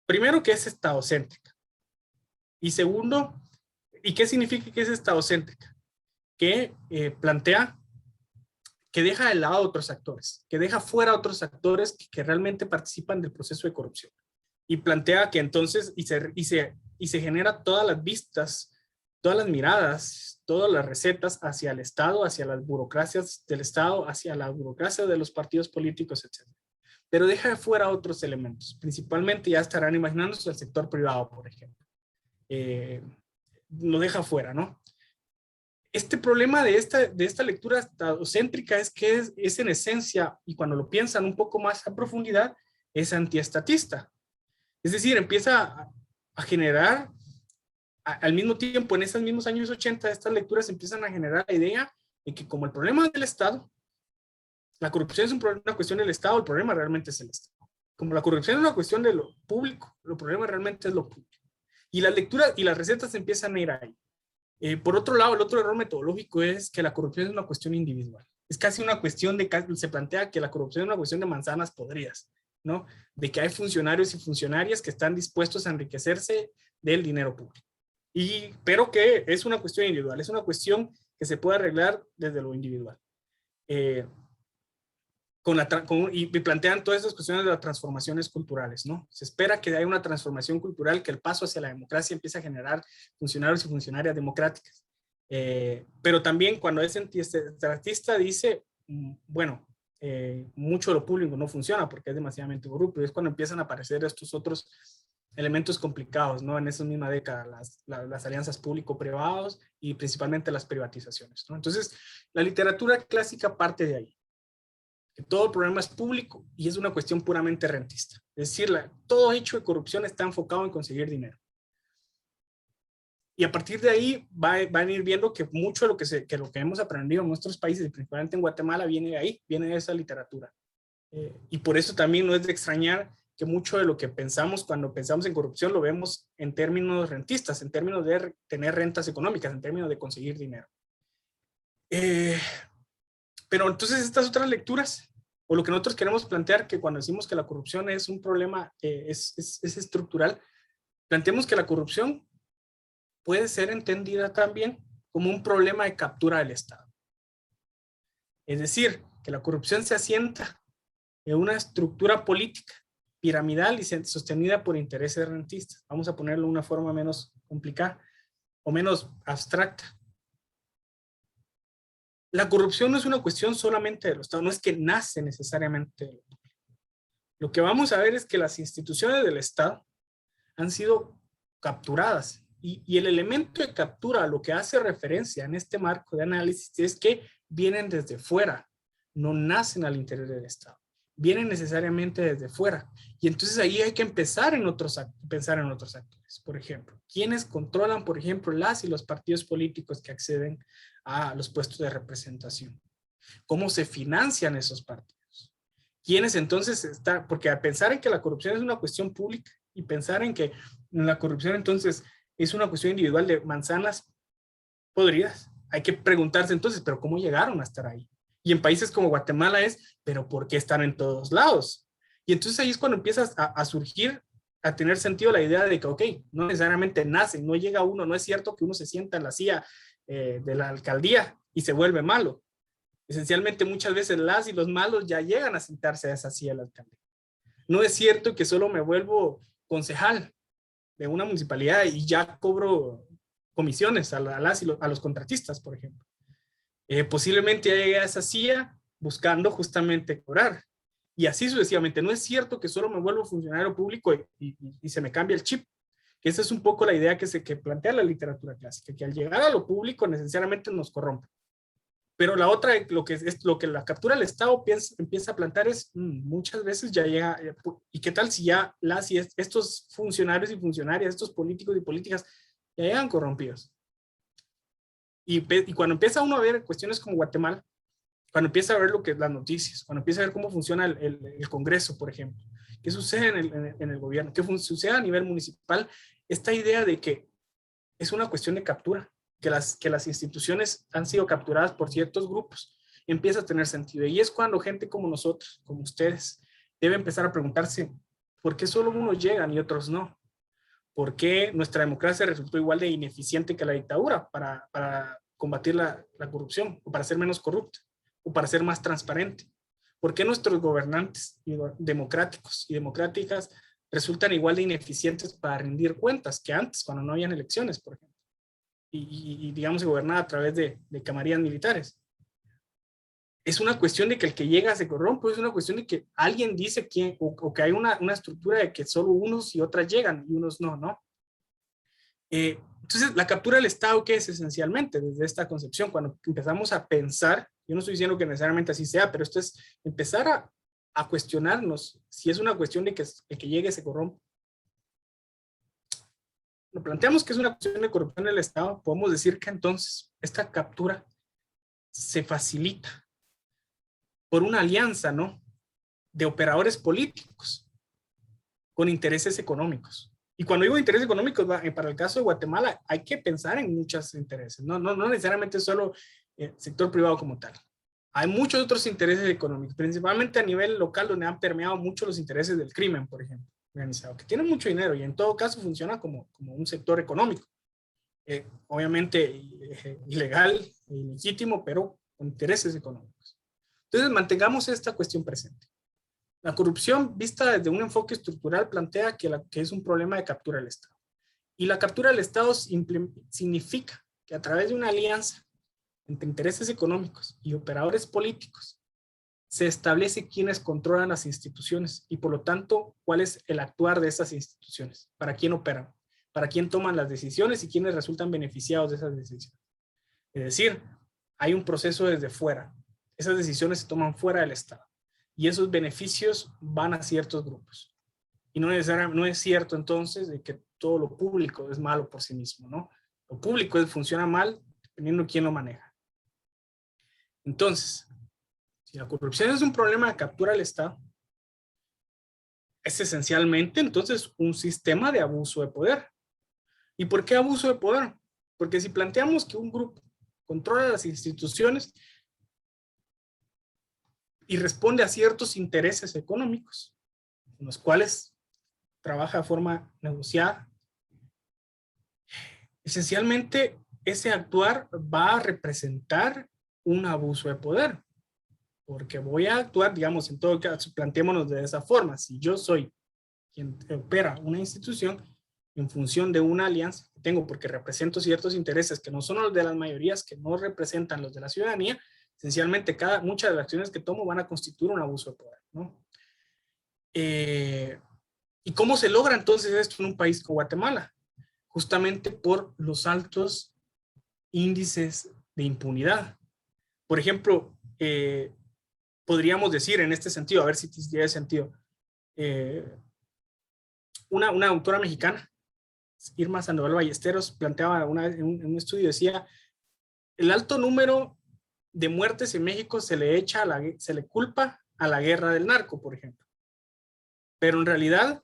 Primero, que es estadocéntrica. Y segundo, ¿y qué significa que es estadocéntrica? Que plantea que deja de lado a otros actores, que deja fuera a otros actores que realmente participan del proceso de corrupción. Y plantea que entonces, y se genera todas las vistas, todas las miradas, todas las recetas hacia el Estado, hacia las burocracias del Estado, hacia la burocracia de los partidos políticos, etc. Pero deja de fuera otros elementos. Principalmente ya estarán imaginándose el sector privado, por ejemplo. Lo deja fuera, ¿no? Este problema de esta lectura estadocéntrica es que es en esencia, y cuando lo piensan un poco más a profundidad, es antiestatista. Es decir, empieza a generar, al mismo tiempo, en esos mismos años 80, estas lecturas empiezan a generar la idea de que como el problema del Estado, la corrupción es una cuestión del Estado, el problema realmente es el Estado. Como la corrupción es una cuestión de lo público, el problema realmente es lo público. Y las lecturas y las recetas empiezan a ir ahí. Por otro lado, el otro error metodológico es que la corrupción es una cuestión individual. Es casi una cuestión se plantea que la corrupción es una cuestión de manzanas podridas, ¿no? De que hay funcionarios y funcionarias que están dispuestos a enriquecerse del dinero público. Pero que es una cuestión individual, es una cuestión que se puede arreglar desde lo individual. Y plantean todas estas cuestiones de las transformaciones culturales, ¿no? Se espera que haya una transformación cultural, que el paso hacia la democracia empiece a generar funcionarios y funcionarias democráticas. Pero también cuando es antiestatista dice, bueno, mucho de lo público no funciona porque es demasiadamente corrupto, y es cuando empiezan a aparecer estos otros elementos complicados, ¿no? En esa misma década, las alianzas público-privados y principalmente las privatizaciones, ¿no? Entonces, la literatura clásica parte de ahí. Que todo el problema es público y es una cuestión puramente rentista. Es decir, todo hecho de corrupción está enfocado en conseguir dinero. Y a partir de ahí van a ir viendo que mucho de lo que hemos aprendido en nuestros países, principalmente en Guatemala, viene de ahí, viene de esa literatura. Y por eso también no es de extrañar que mucho de lo que pensamos cuando pensamos en corrupción lo vemos en términos rentistas, en términos de tener rentas económicas, en términos de conseguir dinero. Pero entonces estas otras lecturas, o lo que nosotros queremos plantear, que cuando decimos que la corrupción es un problema, es estructural, planteemos que la corrupción puede ser entendida también como un problema de captura del Estado. Es decir, que la corrupción se asienta en una estructura política piramidal y sostenida por intereses rentistas. Vamos a ponerlo de una forma menos complicada o menos abstracta. La corrupción no es una cuestión solamente del Estado, no es que nace necesariamente de lo público. Lo que vamos a ver es que las instituciones del Estado han sido capturadas y el elemento de captura a lo que hace referencia en este marco de análisis es que vienen desde fuera, no nacen al interior del Estado, vienen necesariamente desde fuera. Y entonces ahí hay que pensar en otros actores. Por ejemplo, ¿quiénes controlan, por ejemplo, las y los partidos políticos que acceden a los puestos de representación? ¿Cómo se financian esos partidos? ¿Quiénes entonces están? Porque al pensar en que la corrupción es una cuestión pública y pensar en que la corrupción entonces es una cuestión individual de manzanas podridas, hay que preguntarse entonces, ¿pero cómo llegaron a estar ahí? Y en países como Guatemala ¿pero por qué están en todos lados? Y entonces ahí es cuando empiezas a surgir, a tener sentido la idea de que, ok, no necesariamente nacen, no llega uno, no es cierto que uno se sienta en la silla de la alcaldía y se vuelve malo. Esencialmente muchas veces las y los malos ya llegan a sentarse a esa silla de la alcaldía. No es cierto que solo me vuelvo concejal de una municipalidad y ya cobro comisiones a los contratistas, por ejemplo. Posiblemente llegue a esa silla buscando justamente cobrar. Y así sucesivamente. No es cierto que solo me vuelvo funcionario público y se me cambia el chip. Que esa es un poco la idea que plantea la literatura clásica, que al llegar a lo público necesariamente nos corrompe. Pero la otra, lo que la captura del Estado empieza a plantear es, muchas veces ya llega, ¿y qué tal si ya estos funcionarios y funcionarias, estos políticos y políticas ya llegan corrompidos? Y cuando empieza uno a ver cuestiones como Guatemala, cuando empieza a ver lo que las noticias, cuando empieza a ver cómo funciona el Congreso, por ejemplo, qué sucede en el gobierno, qué sucede a nivel municipal, esta idea de que es una cuestión de captura, que las instituciones han sido capturadas por ciertos grupos, empieza a tener sentido. Y es cuando gente como nosotros, como ustedes, debe empezar a preguntarse, ¿por qué solo unos llegan y otros no? ¿Por qué nuestra democracia resultó igual de ineficiente que la dictadura para combatir la corrupción, o para ser menos corrupta, o para ser más transparente? ¿Por qué nuestros gobernantes democráticos y democráticas resultan igual de ineficientes para rendir cuentas que antes, cuando no habían elecciones, por ejemplo? Y digamos, se gobernaba a través de camarillas militares. Es una cuestión de que el que llega se corrompe, es una cuestión de que alguien dice quién, o que hay una estructura de que solo unos y otras llegan y unos no, ¿no? Entonces, la captura del Estado, ¿qué es esencialmente? Desde esta concepción, cuando empezamos a pensar, yo no estoy diciendo que necesariamente así sea, pero esto es empezar a cuestionarnos si es una cuestión de que el que llegue se corrompe. Lo planteamos que es una cuestión de corrupción del Estado, podemos decir que entonces esta captura se facilita por una alianza, ¿no?, de operadores políticos con intereses económicos. Y cuando digo intereses económicos, para el caso de Guatemala, hay que pensar en muchos intereses, no necesariamente solo el sector privado como tal. Hay muchos otros intereses económicos, principalmente a nivel local, donde han permeado mucho los intereses del crimen, por ejemplo, organizado, que tiene mucho dinero y en todo caso funciona como un sector económico. Obviamente ilegal e ilegítimo, pero con intereses económicos. Entonces, mantengamos esta cuestión presente. La corrupción, vista desde un enfoque estructural, plantea que es un problema de captura del Estado. Y la captura del Estado significa que a través de una alianza entre intereses económicos y operadores políticos, se establece quiénes controlan las instituciones y, por lo tanto, cuál es el actuar de esas instituciones, para quién operan, para quién toman las decisiones y quiénes resultan beneficiados de esas decisiones. Es decir, hay un proceso desde fuera. Esas decisiones se toman fuera del Estado y esos beneficios van a ciertos grupos. Y no es cierto entonces de que todo lo público es malo por sí mismo, ¿no? Lo público funciona mal dependiendo de quién lo maneja. Entonces, si la corrupción es un problema de captura del Estado, es esencialmente entonces un sistema de abuso de poder. ¿Y por qué abuso de poder? Porque si planteamos que un grupo controla las instituciones y responde a ciertos intereses económicos, en los cuales trabaja de forma negociada, esencialmente ese actuar va a representar un abuso de poder, porque voy a actuar, digamos, en todo caso, planteémonos de esa forma. Si yo soy quien opera una institución en función de una alianza que tengo porque represento ciertos intereses que no son los de las mayorías, que no representan los de la ciudadanía, esencialmente muchas de las acciones que tomo van a constituir un abuso de poder, ¿no? ¿Y cómo se logra entonces esto en un país como Guatemala? Justamente por los altos índices de impunidad. Por ejemplo, podríamos decir en este sentido, a ver si tiene sentido, una autora mexicana, Irma Sandoval Ballesteros, planteaba en un estudio, decía, el alto número de muertes en México se le culpa a la guerra del narco, por ejemplo. Pero en realidad,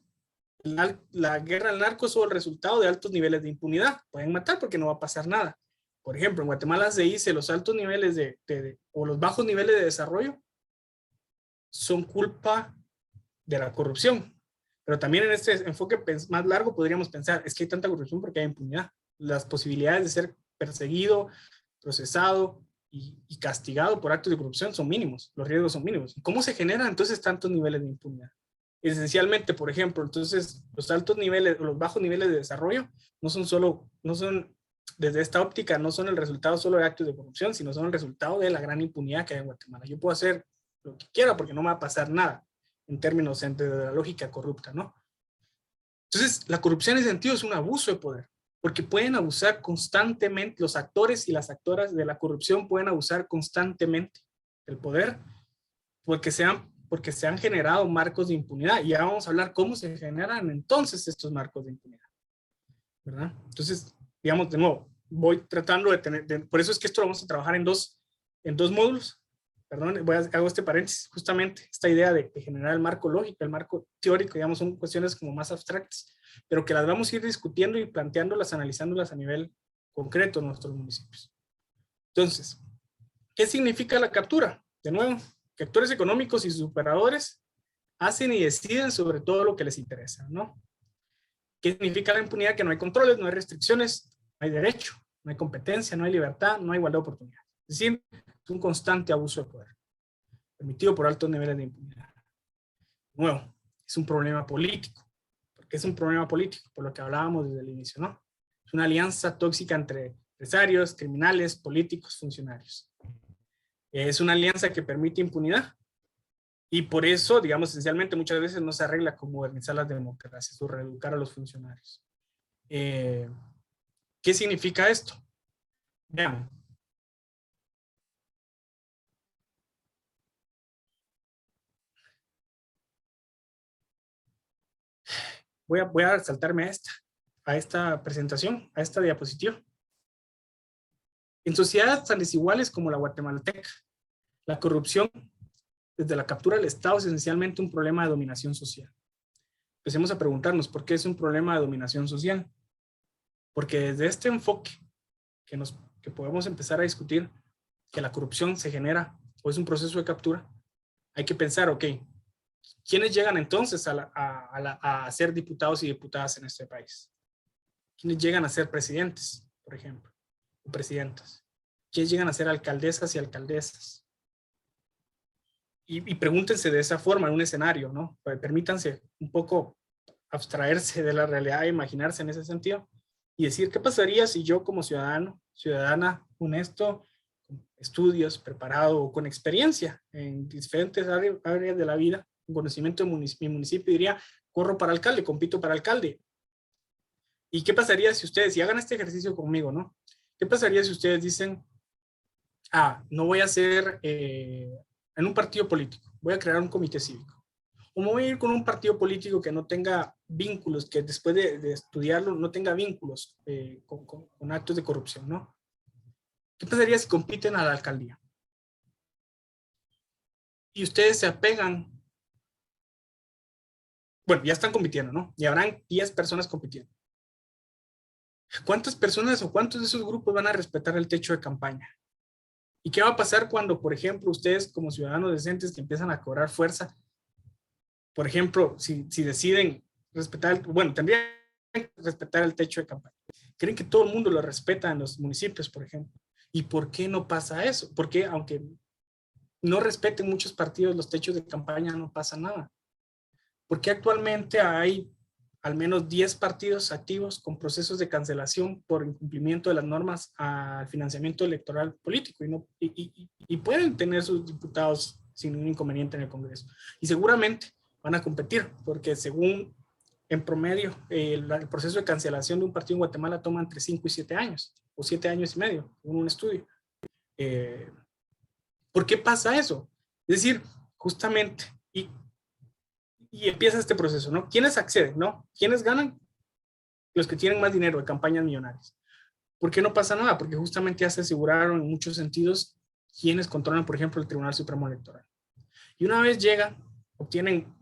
la guerra del narco es solo el resultado de altos niveles de impunidad. Pueden matar porque no va a pasar nada. Por ejemplo, en Guatemala se dice los altos niveles o los bajos niveles de desarrollo son culpa de la corrupción. Pero también en este enfoque más largo podríamos pensar, es que hay tanta corrupción porque hay impunidad. Las posibilidades de ser perseguido, procesado y castigado por actos de corrupción son mínimos, los riesgos son mínimos. ¿Y cómo se generan entonces tantos niveles de impunidad? Esencialmente, por ejemplo, entonces los altos niveles o los bajos niveles de desarrollo no son desde esta óptica, no son el resultado solo de actos de corrupción, sino son el resultado de la gran impunidad que hay en Guatemala. Yo puedo hacer lo que quiera porque no me va a pasar nada en términos de la lógica corrupta, ¿no? Entonces, la corrupción en ese sentido es un abuso de poder, porque pueden abusar constantemente, los actores y las actoras de la corrupción pueden abusar constantemente del poder porque se han generado marcos de impunidad. Y ya vamos a hablar cómo se generan entonces estos marcos de impunidad, ¿verdad? Entonces, digamos, de nuevo, voy tratando de por eso es que esto lo vamos a trabajar en dos módulos. perdón, hago este paréntesis, justamente esta idea de generar el marco lógico, el marco teórico, digamos, son cuestiones como más abstractas, pero que las vamos a ir discutiendo y planteándolas, analizándolas a nivel concreto en nuestros municipios. Entonces, ¿qué significa la captura? De nuevo, que actores económicos y sus operadores hacen y deciden sobre todo lo que les interesa, ¿no? ¿Qué significa la impunidad? Que no hay controles, no hay restricciones, no hay derecho, no hay competencia, no hay libertad, no hay igualdad de oportunidades. Es decir, es un constante abuso de poder, permitido por altos niveles de impunidad. De nuevo, es un problema político. ¿Por qué es un problema político? Por lo que hablábamos desde el inicio, ¿no? Es una alianza tóxica entre empresarios, criminales, políticos, funcionarios. Es una alianza que permite impunidad. Y por eso, digamos, esencialmente muchas veces no se arregla con modernizar las democracias o reeducar a los funcionarios. ¿Qué significa esto? Vean. Voy a saltarme a esta presentación, a esta diapositiva. En sociedades tan desiguales como la guatemalteca, la corrupción desde la captura del Estado es esencialmente un problema de dominación social. Empecemos a preguntarnos por qué es un problema de dominación social. Porque desde este enfoque que podemos empezar a discutir que la corrupción se genera o es un proceso de captura, hay que pensar, ok, ¿quiénes llegan entonces a ser diputados y diputadas en este país? ¿Quiénes llegan a ser presidentes, por ejemplo, o presidentas? ¿Quiénes llegan a ser alcaldesas y alcaldesas? Y pregúntense de esa forma en un escenario, ¿no? Permítanse un poco abstraerse de la realidad e imaginarse en ese sentido y decir, ¿qué pasaría si yo como ciudadano, ciudadana honesto, con estudios, preparado o con experiencia en diferentes áreas de la vida, con conocimiento de mi municipio, diría, corro para alcalde, compito para alcalde? ¿Y qué pasaría si ustedes, si hagan este ejercicio conmigo, ¿no? ¿Qué pasaría si ustedes dicen, no voy a ser en un partido político, voy a crear un comité cívico? O me voy a ir con un partido político que no tenga vínculos, que después de estudiarlo no tenga vínculos con actos de corrupción, ¿no? ¿Qué pasaría si compiten a la alcaldía? Y ustedes se apegan, bueno, ya están compitiendo, ¿no? Y habrán 10 personas compitiendo. ¿Cuántas personas o cuántos de esos grupos van a respetar el techo de campaña? ¿Y qué va a pasar cuando, por ejemplo, ustedes como ciudadanos decentes que empiezan a cobrar fuerza, por ejemplo, si deciden respetar, bueno, tendrían que respetar el techo de campaña? ¿Creen que todo el mundo lo respeta en los municipios, por ejemplo? ¿Y por qué no pasa eso? Porque aunque no respeten muchos partidos los techos de campaña, no pasa nada. Porque actualmente hay al menos 10 partidos activos con procesos de cancelación por incumplimiento de las normas al financiamiento electoral político y pueden tener sus diputados sin ningún inconveniente en el Congreso. Y seguramente van a competir, porque según en promedio el proceso de cancelación de un partido en Guatemala toma entre 5 y 7 años, o 7 años y medio, según un estudio. ¿Por qué pasa eso? Es decir, justamente, y empieza este proceso, ¿no? ¿Quiénes acceden, no? ¿Quiénes ganan? Los que tienen más dinero de campañas millonarias. ¿Por qué no pasa nada? Porque justamente ya se aseguraron en muchos sentidos quienes controlan, por ejemplo, el Tribunal Supremo Electoral. Y una vez llegan, obtienen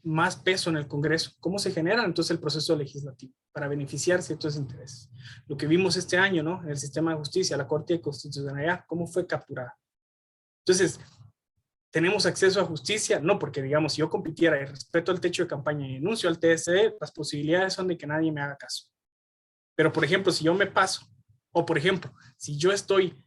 más peso en el Congreso. ¿Cómo se genera entonces el proceso legislativo? Para beneficiar ciertos intereses. Lo que vimos este año, ¿no? En el sistema de justicia, la Corte de Constitucionalidad, ¿cómo fue capturada? Entonces, ¿tenemos acceso a justicia? No, porque digamos, si yo compitiera y respeto el techo de campaña y denuncio al TSE, las posibilidades son de que nadie me haga caso. Pero, por ejemplo, si yo me paso, o por ejemplo, si yo estoy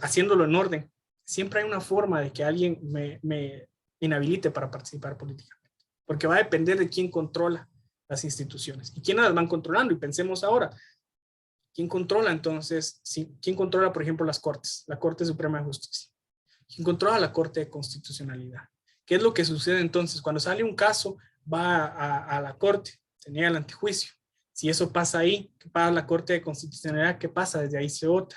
haciéndolo en orden, siempre hay una forma de que alguien me inhabilite para participar políticamente. Porque va a depender de quién controla las instituciones. ¿Y quiénes las van controlando? Y pensemos ahora, ¿quién controla entonces? ¿Quién controla, por ejemplo, las Cortes? La Corte Suprema de Justicia. ¿Quién controla la Corte de Constitucionalidad? ¿Qué es lo que sucede entonces? Cuando sale un caso, va a la Corte, se niega el antejuicio. Si eso pasa ahí, ¿qué pasa la Corte de Constitucionalidad? ¿Qué pasa? Desde ahí se vota.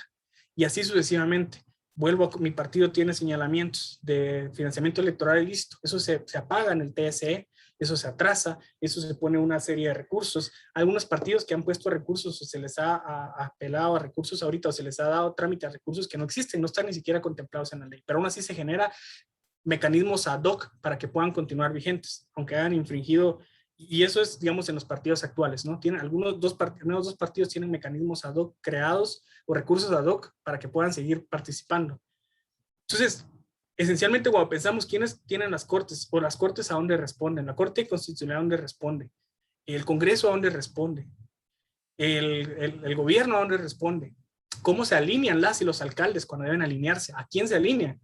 Y así sucesivamente. Mi partido tiene señalamientos de financiamiento electoral ilícito. Eso se apaga en el TSE. eso se atrasa, eso se pone una serie de recursos. Algunos partidos que han puesto recursos o se les ha apelado a recursos ahorita o se les ha dado trámite a recursos que no existen, no están ni siquiera contemplados en la ley, pero aún así se genera mecanismos ad hoc para que puedan continuar vigentes, aunque hayan infringido, y eso es, digamos, en los partidos actuales, ¿no? Tienen algunos dos partidos tienen mecanismos ad hoc creados o recursos ad hoc para que puedan seguir participando. Entonces, esencialmente cuando pensamos quiénes tienen las cortes, o las cortes a dónde responden, la Corte Constitucional a dónde responde, el Congreso a dónde responde, el gobierno a dónde responde, cómo se alinean las y los alcaldes cuando deben alinearse, a quién se alinean.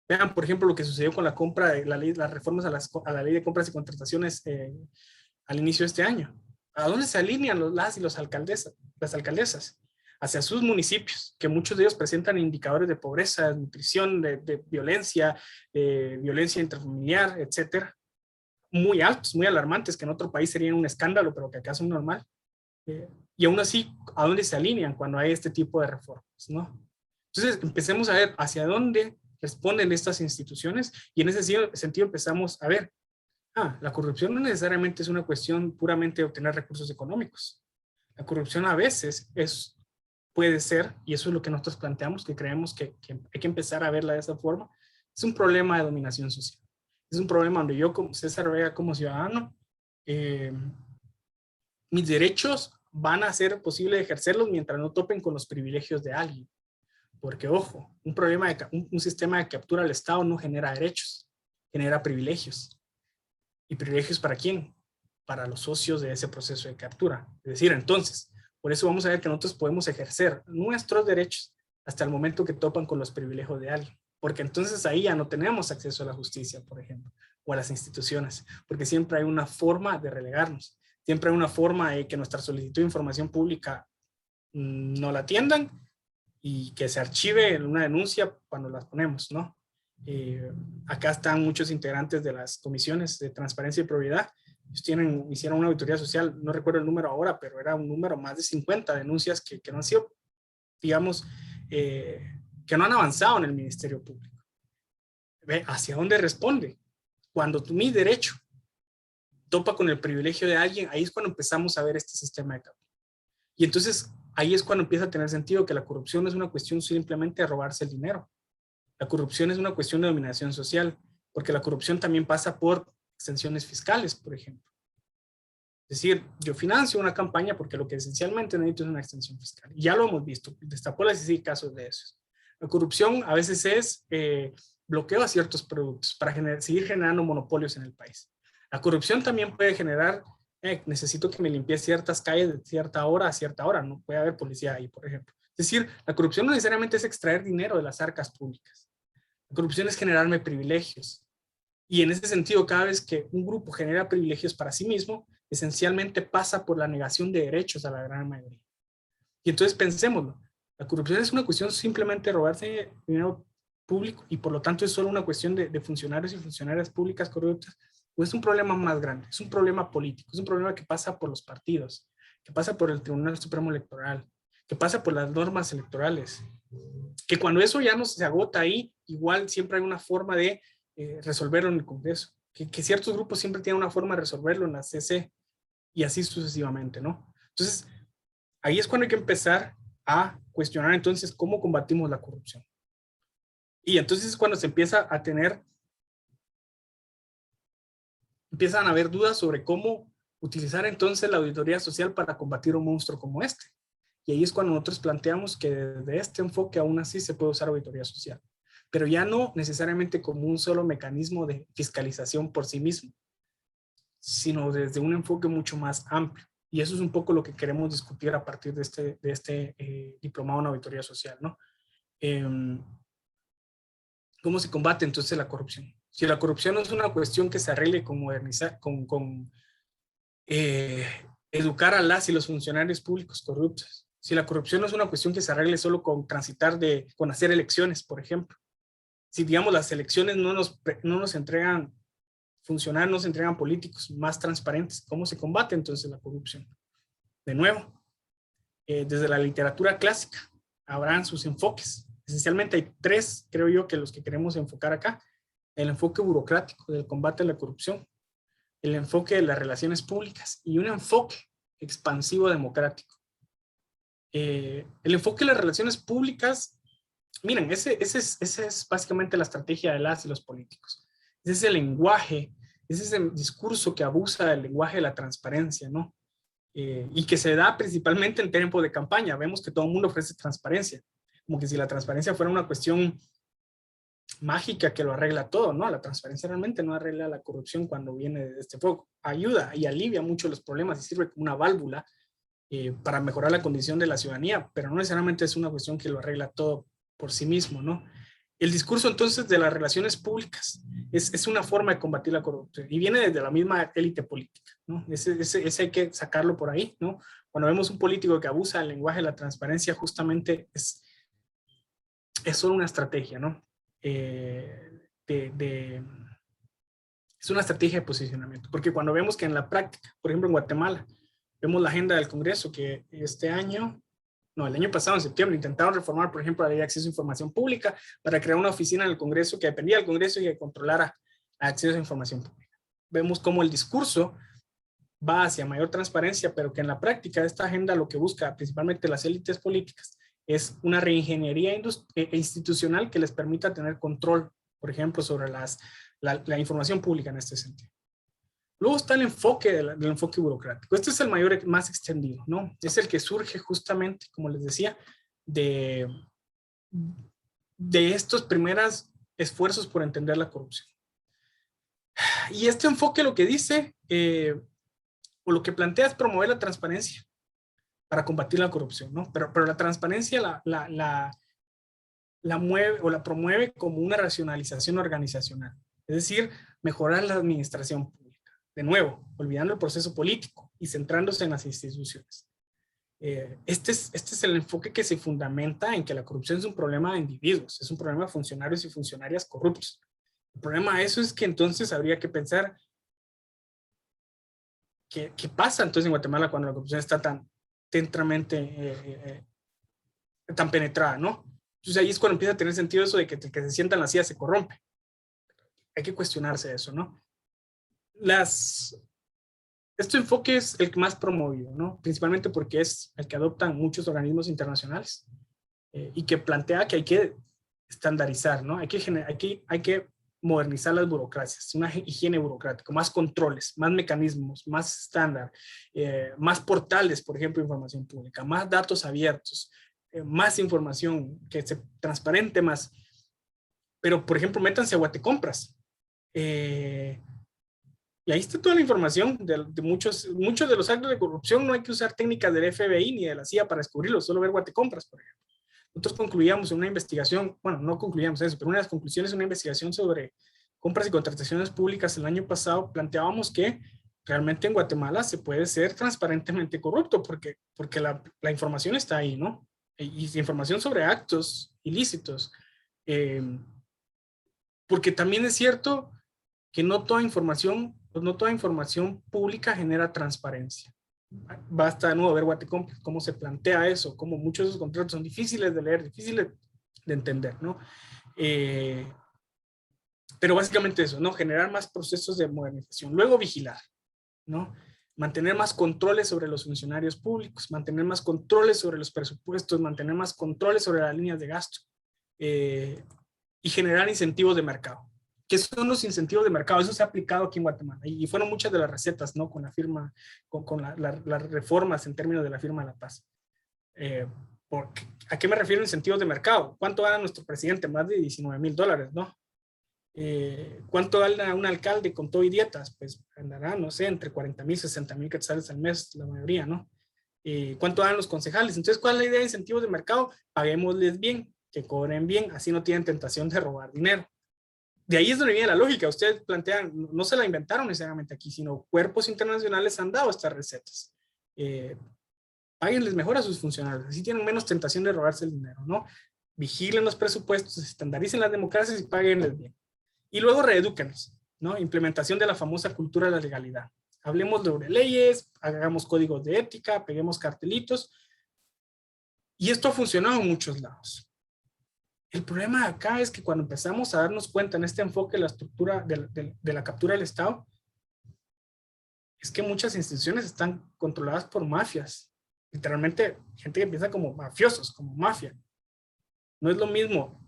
Vean, por ejemplo, lo que sucedió con la compra de las reformas a la ley de compras y contrataciones al inicio de este año. ¿A dónde se alinean las y las alcaldesas? Hacia sus municipios, que muchos de ellos presentan indicadores de pobreza, de nutrición, de violencia intrafamiliar, etcétera, muy altos, muy alarmantes, que en otro país serían un escándalo, pero que acá son normal. Y aún así, ¿a dónde se alinean cuando hay este tipo de reformas, ¿no? Entonces, empecemos a ver hacia dónde responden estas instituciones, y en ese sentido empezamos a ver, la corrupción no necesariamente es una cuestión puramente de obtener recursos económicos. La corrupción a veces puede ser, y eso es lo que nosotros planteamos, que creemos que hay que empezar a verla de esa forma, es un problema de dominación social. Es un problema donde yo, como César Vega, como ciudadano, mis derechos van a ser posible ejercerlos mientras no topen con los privilegios de alguien. Porque, ojo, un sistema de captura al Estado no genera derechos, genera privilegios. ¿Y privilegios para quién? Para los socios de ese proceso de captura. Es decir, entonces, por eso vamos a ver que nosotros podemos ejercer nuestros derechos hasta el momento que topan con los privilegios de alguien. Porque entonces ahí ya no tenemos acceso a la justicia, por ejemplo, o a las instituciones, porque siempre hay una forma de relegarnos. Siempre hay una forma de que nuestra solicitud de información pública no la atiendan y que se archive en una denuncia cuando las ponemos, ¿no? Acá están muchos integrantes de las comisiones de transparencia y probidad. Ellos hicieron una auditoría social, no recuerdo el número ahora, pero era un número más de 50 denuncias que no han sido, digamos, que no han avanzado en el Ministerio Público. ¿Ve? ¿Hacia dónde responde? Cuando mi derecho topa con el privilegio de alguien, ahí es cuando empezamos a ver este sistema de captura. Y entonces ahí es cuando empieza a tener sentido que la corrupción no es una cuestión simplemente de robarse el dinero. La corrupción es una cuestión de dominación social, porque la corrupción también pasa por exenciones fiscales, por ejemplo. Es decir, yo financio una campaña porque lo que esencialmente necesito es una extensión fiscal. Y ya lo hemos visto, destapó la CICIG casos de esos. La corrupción a veces es bloqueo a ciertos productos para seguir generando monopolios en el país. La corrupción también puede generar, necesito que me limpie ciertas calles de cierta hora a cierta hora, no puede haber policía ahí, por ejemplo. Es decir, la corrupción no necesariamente es extraer dinero de las arcas públicas. La corrupción es generarme privilegios. Y en ese sentido, cada vez que un grupo genera privilegios para sí mismo, esencialmente pasa por la negación de derechos a la gran mayoría. Y entonces pensémoslo, la corrupción es una cuestión simplemente de robarse dinero público y por lo tanto es solo una cuestión de funcionarios y funcionarias públicas corruptas, o es un problema más grande, es un problema político, es un problema que pasa por los partidos, que pasa por el Tribunal Supremo Electoral, que pasa por las normas electorales, que cuando eso ya no se agota ahí, igual siempre hay una forma de resolverlo en el Congreso, que ciertos grupos siempre tienen una forma de resolverlo en la CC y así sucesivamente, ¿no? Entonces, ahí es cuando hay que empezar a cuestionar entonces cómo combatimos la corrupción. Y entonces es cuando se empieza a empiezan a haber dudas sobre cómo utilizar entonces la auditoría social para combatir un monstruo como este. Y ahí es cuando nosotros planteamos que desde este enfoque aún así se puede usar auditoría social, pero ya no necesariamente como un solo mecanismo de fiscalización por sí mismo, sino desde un enfoque mucho más amplio. Y eso es un poco lo que queremos discutir a partir de este diplomado en auditoría social, ¿no? ¿Cómo se combate entonces la corrupción? Si la corrupción no es una cuestión que se arregle con modernizar, con educar a las y los funcionarios públicos corruptos. Si la corrupción no es una cuestión que se arregle solo con transitar con hacer elecciones, por ejemplo. Si, digamos, las elecciones no nos entregan funcionarios, nos entregan políticos más transparentes, ¿cómo se combate entonces la corrupción? De nuevo, desde la literatura clásica habrán sus enfoques. Esencialmente hay tres, creo yo, que los que queremos enfocar acá. El enfoque burocrático del combate a la corrupción. el enfoque de las relaciones públicas y un enfoque expansivo democrático. El enfoque de las relaciones públicas, miren, ese es básicamente la estrategia de las y los políticos. Ese es el lenguaje, ese es el discurso que abusa del lenguaje de la transparencia, ¿no? Y que se da principalmente en tiempo de campaña. Vemos que todo el mundo ofrece transparencia, como que si la transparencia fuera una cuestión mágica que lo arregla todo, ¿no? La transparencia realmente no arregla la corrupción cuando viene de este foco. Ayuda y alivia mucho los problemas y sirve como una válvula para mejorar la condición de la ciudadanía, pero no necesariamente es una cuestión que lo arregla todo por sí mismo, ¿no? El discurso entonces de las relaciones públicas es una forma de combatir la corrupción y viene desde la misma élite política, ¿no? Ese hay que sacarlo por ahí, ¿no? Cuando vemos un político que abusa del lenguaje de la transparencia, justamente es solo una estrategia, ¿no? Es una estrategia de posicionamiento, porque cuando vemos que en la práctica, por ejemplo en Guatemala, vemos la agenda del Congreso que el año pasado, en septiembre, intentaron reformar, por ejemplo, la ley de acceso a información pública para crear una oficina en el Congreso que dependía del Congreso y que controlara acceso a información pública. Vemos cómo el discurso va hacia mayor transparencia, pero que en la práctica esta agenda lo que busca principalmente las élites políticas es una reingeniería institucional que les permita tener control, por ejemplo, sobre la información pública en este sentido. Luego está el enfoque del enfoque burocrático. Este es el mayor, más extendido, ¿no? Es el que surge justamente, como les decía, de estos primeros esfuerzos por entender la corrupción. Y este enfoque lo que dice, o lo que plantea es promover la transparencia para combatir la corrupción, ¿no? Pero la transparencia la mueve o la promueve como una racionalización organizacional. Es decir, mejorar la administración pública. De nuevo, olvidando el proceso político y centrándose en las instituciones. Este es el enfoque que se fundamenta en que la corrupción es un problema de individuos, es un problema de funcionarios y funcionarias corruptos. El problema de eso es que entonces habría que pensar ¿qué pasa entonces en Guatemala cuando la corrupción está tan penetrada, ¿no? Entonces ahí es cuando empieza a tener sentido eso de que el que se sienta en la silla se corrompe. Hay que cuestionarse eso, ¿no? Este enfoque es el que más promovido, ¿no? Principalmente porque es el que adoptan muchos organismos internacionales y que plantea que hay que estandarizar, ¿no? Hay que modernizar las burocracias, una higiene burocrática, más controles, más mecanismos, más estándar, más portales, por ejemplo, información pública, más datos abiertos, más información que se transparente más. Pero, por ejemplo, métanse a Guatecompras. Y ahí está toda la información de muchos de los actos de corrupción. No hay que usar técnicas del FBI ni de la CIA para descubrirlos, solo ver Guatecompras, por ejemplo. Nosotros concluíamos en una investigación, bueno, no concluíamos eso, pero una de las conclusiones de una investigación sobre compras y contrataciones públicas el año pasado, planteábamos que realmente en Guatemala se puede ser transparentemente corrupto porque la información está ahí, ¿no? Y información sobre actos ilícitos. Porque también es cierto que no toda información pública genera transparencia. Basta de nuevo ver Guatecompras, cómo se plantea eso, cómo muchos de esos contratos son difíciles de leer, difíciles de entender, ¿no? Pero básicamente eso, ¿no? Generar más procesos de modernización. Luego vigilar, ¿no? Mantener más controles sobre los funcionarios públicos, mantener más controles sobre los presupuestos, mantener más controles sobre las líneas de gasto y generar incentivos de mercado. ¿Qué son los incentivos de mercado? Eso se ha aplicado aquí en Guatemala y fueron muchas de las recetas, ¿no? Con la firma, con las reformas en términos de la firma de la paz. ¿A qué me refiero incentivos de mercado? ¿Cuánto gana nuestro presidente? Más de $19,000, ¿no? ¿Cuánto gana un alcalde con todo y dietas? Pues andará, no sé, entre 40,000 y 60,000 quetzales al mes, la mayoría, ¿no? ¿Cuánto dan los concejales? Entonces, ¿cuál es la idea de incentivos de mercado? Paguémosles bien, que cobren bien, así no tienen tentación de robar dinero. De ahí es donde viene la lógica. Ustedes plantean, no se la inventaron necesariamente aquí, sino cuerpos internacionales han dado estas recetas. Páguenles mejor a sus funcionarios, así tienen menos tentación de robarse el dinero, ¿no? Vigilen los presupuestos, estandaricen las democracias y páguenles bien. Y luego reedúquenlos, ¿no? Implementación de la famosa cultura de la legalidad. Hablemos sobre leyes, hagamos códigos de ética, peguemos cartelitos. Y esto ha funcionado en muchos lados. El problema acá es que cuando empezamos a darnos cuenta en este enfoque de la estructura de la captura del Estado, es que muchas instituciones están controladas por mafias. Literalmente, gente que piensa como mafiosos, como mafia. No es lo mismo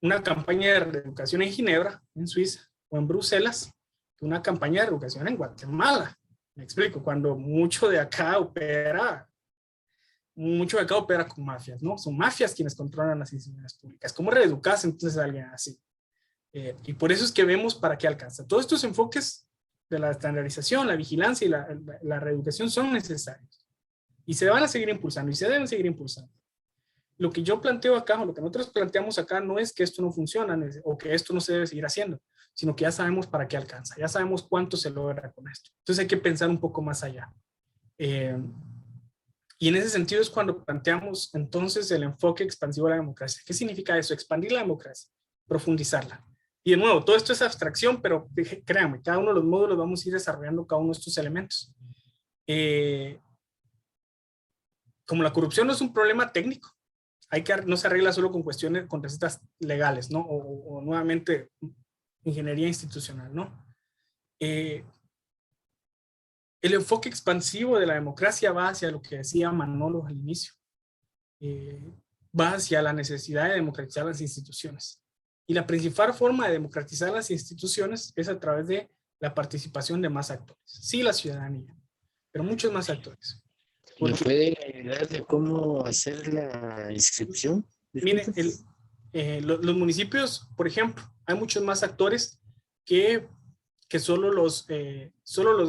una campaña de reeducación en Ginebra, en Suiza, o en Bruselas, que una campaña de reeducación en Guatemala. Me explico, cuando mucho de acá opera con mafias, ¿no? Son mafias quienes controlan las instituciones públicas. ¿Cómo reeducas entonces a alguien así? Y por eso es que vemos para qué alcanza. Todos estos enfoques de la estandarización, la vigilancia y la reeducación son necesarios. Y se van a seguir impulsando y se deben seguir impulsando. Lo que yo planteo acá, o lo que nosotros planteamos acá, no es que esto no funciona o que esto no se debe seguir haciendo, sino que ya sabemos para qué alcanza, ya sabemos cuánto se logra con esto. Entonces hay que pensar un poco más allá. Y en ese sentido es cuando planteamos entonces el enfoque expansivo de la democracia. ¿Qué significa eso? Expandir la democracia, profundizarla. Y de nuevo, todo esto es abstracción, pero créanme, cada uno de los módulos vamos a ir desarrollando cada uno de estos elementos. Como la corrupción no es un problema técnico, no se arregla solo con cuestiones, con recetas legales, ¿no? O nuevamente ingeniería institucional, ¿no? El enfoque expansivo de la democracia va hacia lo que decía Manolo al inicio. Va hacia la necesidad de democratizar las instituciones. Y la principal forma de democratizar las instituciones es a través de la participación de más actores. Sí, la ciudadanía, pero muchos más actores. ¿Me puede ayudar de cómo hacer la inscripción? Mire, los municipios, por ejemplo, hay muchos más actores que solo los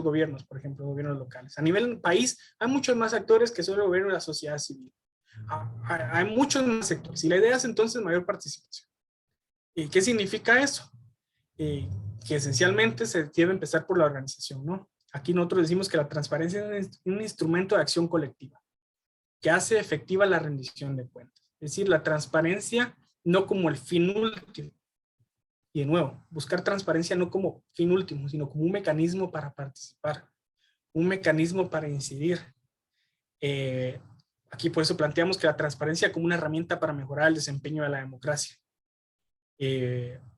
gobiernos, por ejemplo, gobiernos locales. A nivel país, hay muchos más actores que solo el gobierno de la sociedad civil. Hay muchos más sectores. Y la idea es entonces mayor participación. ¿Y qué significa eso? Que esencialmente se debe empezar por la organización, ¿no? Aquí nosotros decimos que la transparencia es un instrumento de acción colectiva que hace efectiva la rendición de cuentas. Es decir, la transparencia no como el fin último. Y de nuevo, buscar transparencia no como fin último, sino como un mecanismo para participar, un mecanismo para incidir. Aquí por eso planteamos que la transparencia como una herramienta para mejorar el desempeño de la democracia.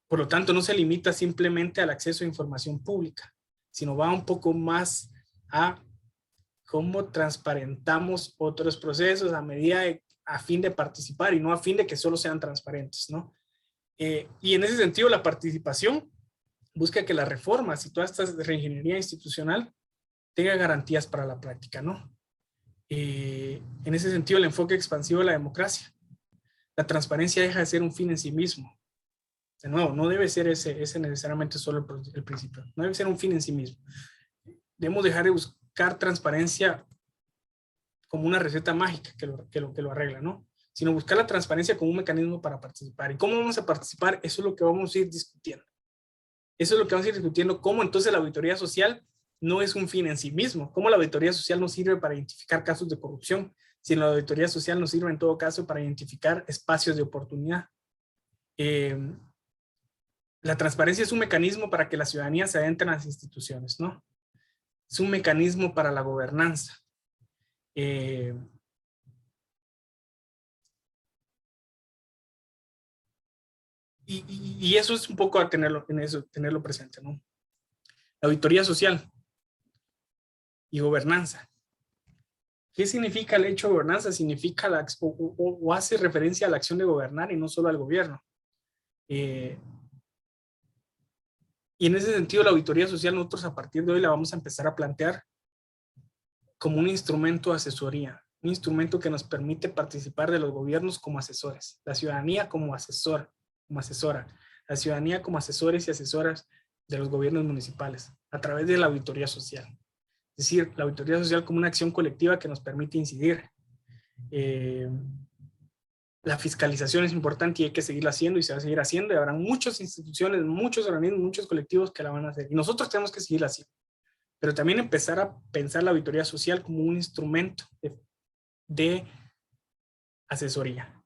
Por lo tanto, no se limita simplemente al acceso a información pública, sino va un poco más a cómo transparentamos otros procesos a fin de participar y no a fin de que solo sean transparentes, ¿no? Y en ese sentido, la participación busca que las reformas y toda esta reingeniería institucional tenga garantías para la práctica, ¿no? En ese sentido, el enfoque expansivo de la democracia. La transparencia deja de ser un fin en sí mismo. De nuevo, no debe ser ese necesariamente solo el principio. No debe ser un fin en sí mismo. Debemos dejar de buscar transparencia como una receta mágica que lo arregla, ¿no? Sino buscar la transparencia como un mecanismo para participar. ¿Y cómo vamos a participar? Eso es lo que vamos a ir discutiendo. Eso es lo que vamos a ir discutiendo, cómo entonces la auditoría social no es un fin en sí mismo, cómo la auditoría social no sirve para identificar casos de corrupción, sino la auditoría social nos sirve en todo caso para identificar espacios de oportunidad. La transparencia es un mecanismo para que la ciudadanía se adentre en las instituciones, ¿no? Es un mecanismo para la gobernanza. Y eso es un poco a tenerlo presente, ¿no? La auditoría social y gobernanza. ¿Qué significa el hecho de gobernanza? Significa o hace referencia a la acción de gobernar y no solo al gobierno. Y en ese sentido, la auditoría social nosotros a partir de hoy la vamos a empezar a plantear como un instrumento de asesoría, un instrumento que nos permite participar de los gobiernos como asesores, la ciudadanía como asesora, la ciudadanía como asesores y asesoras de los gobiernos municipales a través de la auditoría social. Es decir, la auditoría social como una acción colectiva que nos permite incidir. La fiscalización es importante y hay que seguirla haciendo y se va a seguir haciendo y habrá muchas instituciones, muchos organismos, muchos colectivos que la van a hacer y nosotros tenemos que seguirla haciendo. Pero también empezar a pensar la auditoría social como un instrumento de asesoría.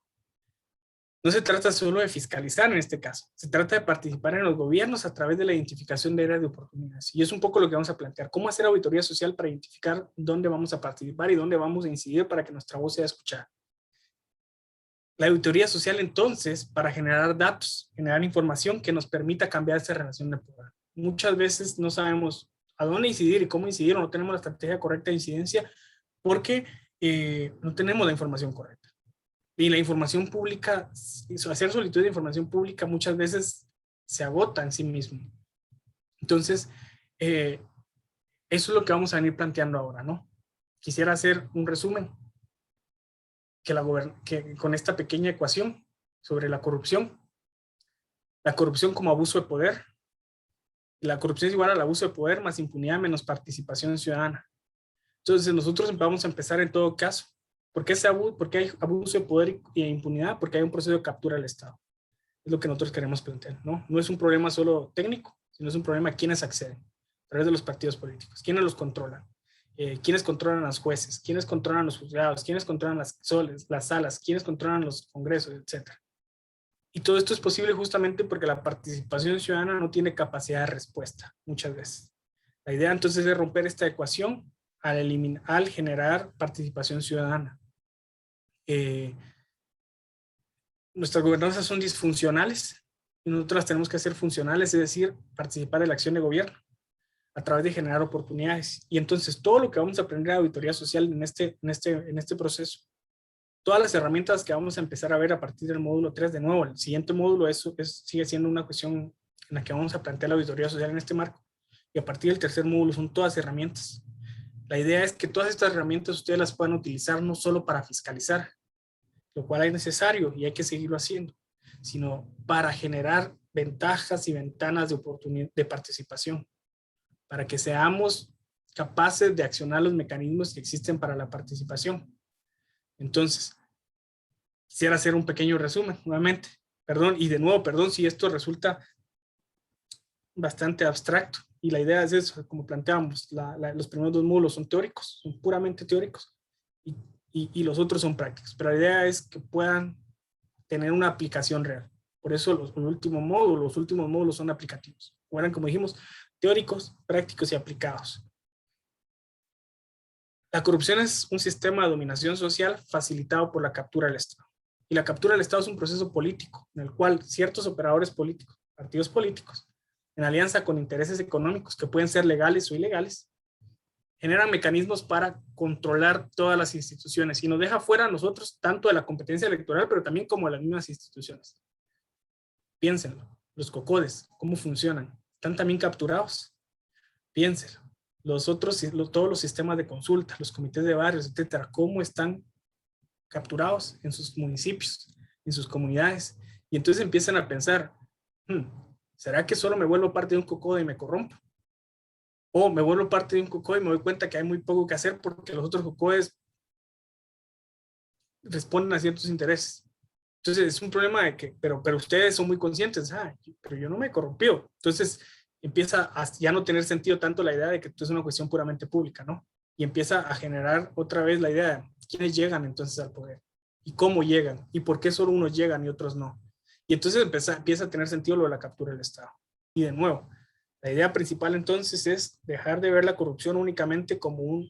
No se trata solo de fiscalizar en este caso, se trata de participar en los gobiernos a través de la identificación de áreas de oportunidades. Y es un poco lo que vamos a plantear, cómo hacer auditoría social para identificar dónde vamos a participar y dónde vamos a incidir para que nuestra voz sea escuchada. La auditoría social entonces para generar datos, generar información que nos permita cambiar esa relación de poder. Muchas veces no sabemos a dónde incidir y cómo incidir, o no tenemos la estrategia correcta de incidencia porque no tenemos la información correcta. Y la información pública, hacer solicitud de información pública muchas veces se agota en sí mismo. Entonces, eso es lo que vamos a venir planteando ahora, ¿no? Quisiera hacer un resumen que con esta pequeña ecuación sobre la corrupción como abuso de poder. La corrupción es igual al abuso de poder más impunidad menos participación ciudadana. Entonces nosotros vamos a empezar en todo caso. ¿Por qué hay abuso de poder e impunidad? Porque hay un proceso de captura del Estado. Es lo que nosotros queremos plantear, ¿no? No es un problema solo técnico, sino es un problema a quienes acceden a través de los partidos políticos. ¿Quiénes los controlan? ¿Quiénes controlan a los jueces? ¿Quiénes controlan los juzgados? ¿Quiénes controlan las salas? ¿Quiénes controlan los congresos? Etcétera. Y todo esto es posible justamente porque la participación ciudadana no tiene capacidad de respuesta muchas veces. La idea entonces es romper esta ecuación al generar participación ciudadana. Nuestras gobernanzas son disfuncionales y nosotros las tenemos que hacer funcionales, es decir, participar en la acción de gobierno a través de generar oportunidades. Y entonces todo lo que vamos a aprender de auditoría social en este proceso, todas las herramientas que vamos a empezar a ver a partir del módulo 3, de nuevo, el siguiente módulo sigue siendo una cuestión en la que vamos a plantear la auditoría social en este marco, y a partir del tercer módulo son todas herramientas. La idea es que todas estas herramientas ustedes las puedan utilizar no solo para fiscalizar, lo cual es necesario y hay que seguirlo haciendo, sino para generar ventajas y ventanas de oportunidad de participación, para que seamos capaces de accionar los mecanismos que existen para la participación. Entonces, quisiera hacer un pequeño resumen nuevamente. Perdón si esto resulta bastante abstracto. Y la idea es eso, como planteamos, los primeros dos módulos son teóricos, son puramente teóricos, y los otros son prácticos. Pero la idea es que puedan tener una aplicación real. Por eso los últimos módulos son aplicativos. Eran, como dijimos, teóricos, prácticos y aplicados. La corrupción es un sistema de dominación social facilitado por la captura del Estado. Y la captura del Estado es un proceso político en el cual ciertos operadores políticos, partidos políticos, en alianza con intereses económicos que pueden ser legales o ilegales, generan mecanismos para controlar todas las instituciones y nos deja fuera a nosotros tanto de la competencia electoral, pero también como de las mismas instituciones. Piénsenlo, los COCODES, ¿cómo funcionan? ¿Están también capturados? Piénsenlo. Todos los sistemas de consulta, los comités de barrios, etcétera, ¿cómo están capturados en sus municipios, en sus comunidades? Y entonces empiezan a pensar, ¿será que solo me vuelvo parte de un COCODE y me corrompo? O me vuelvo parte de un COCODE y me doy cuenta que hay muy poco que hacer porque los otros COCODEs responden a ciertos intereses. Entonces es un problema de que, pero ustedes son muy conscientes, pero yo no me he corrompido. Entonces empieza a ya no tener sentido tanto la idea de que esto es una cuestión puramente pública, ¿no? Y empieza a generar otra vez la idea de quiénes llegan entonces al poder y cómo llegan y por qué solo unos llegan y otros no. Y entonces empieza a tener sentido lo de la captura del Estado. Y de nuevo, la idea principal entonces es dejar de ver la corrupción únicamente como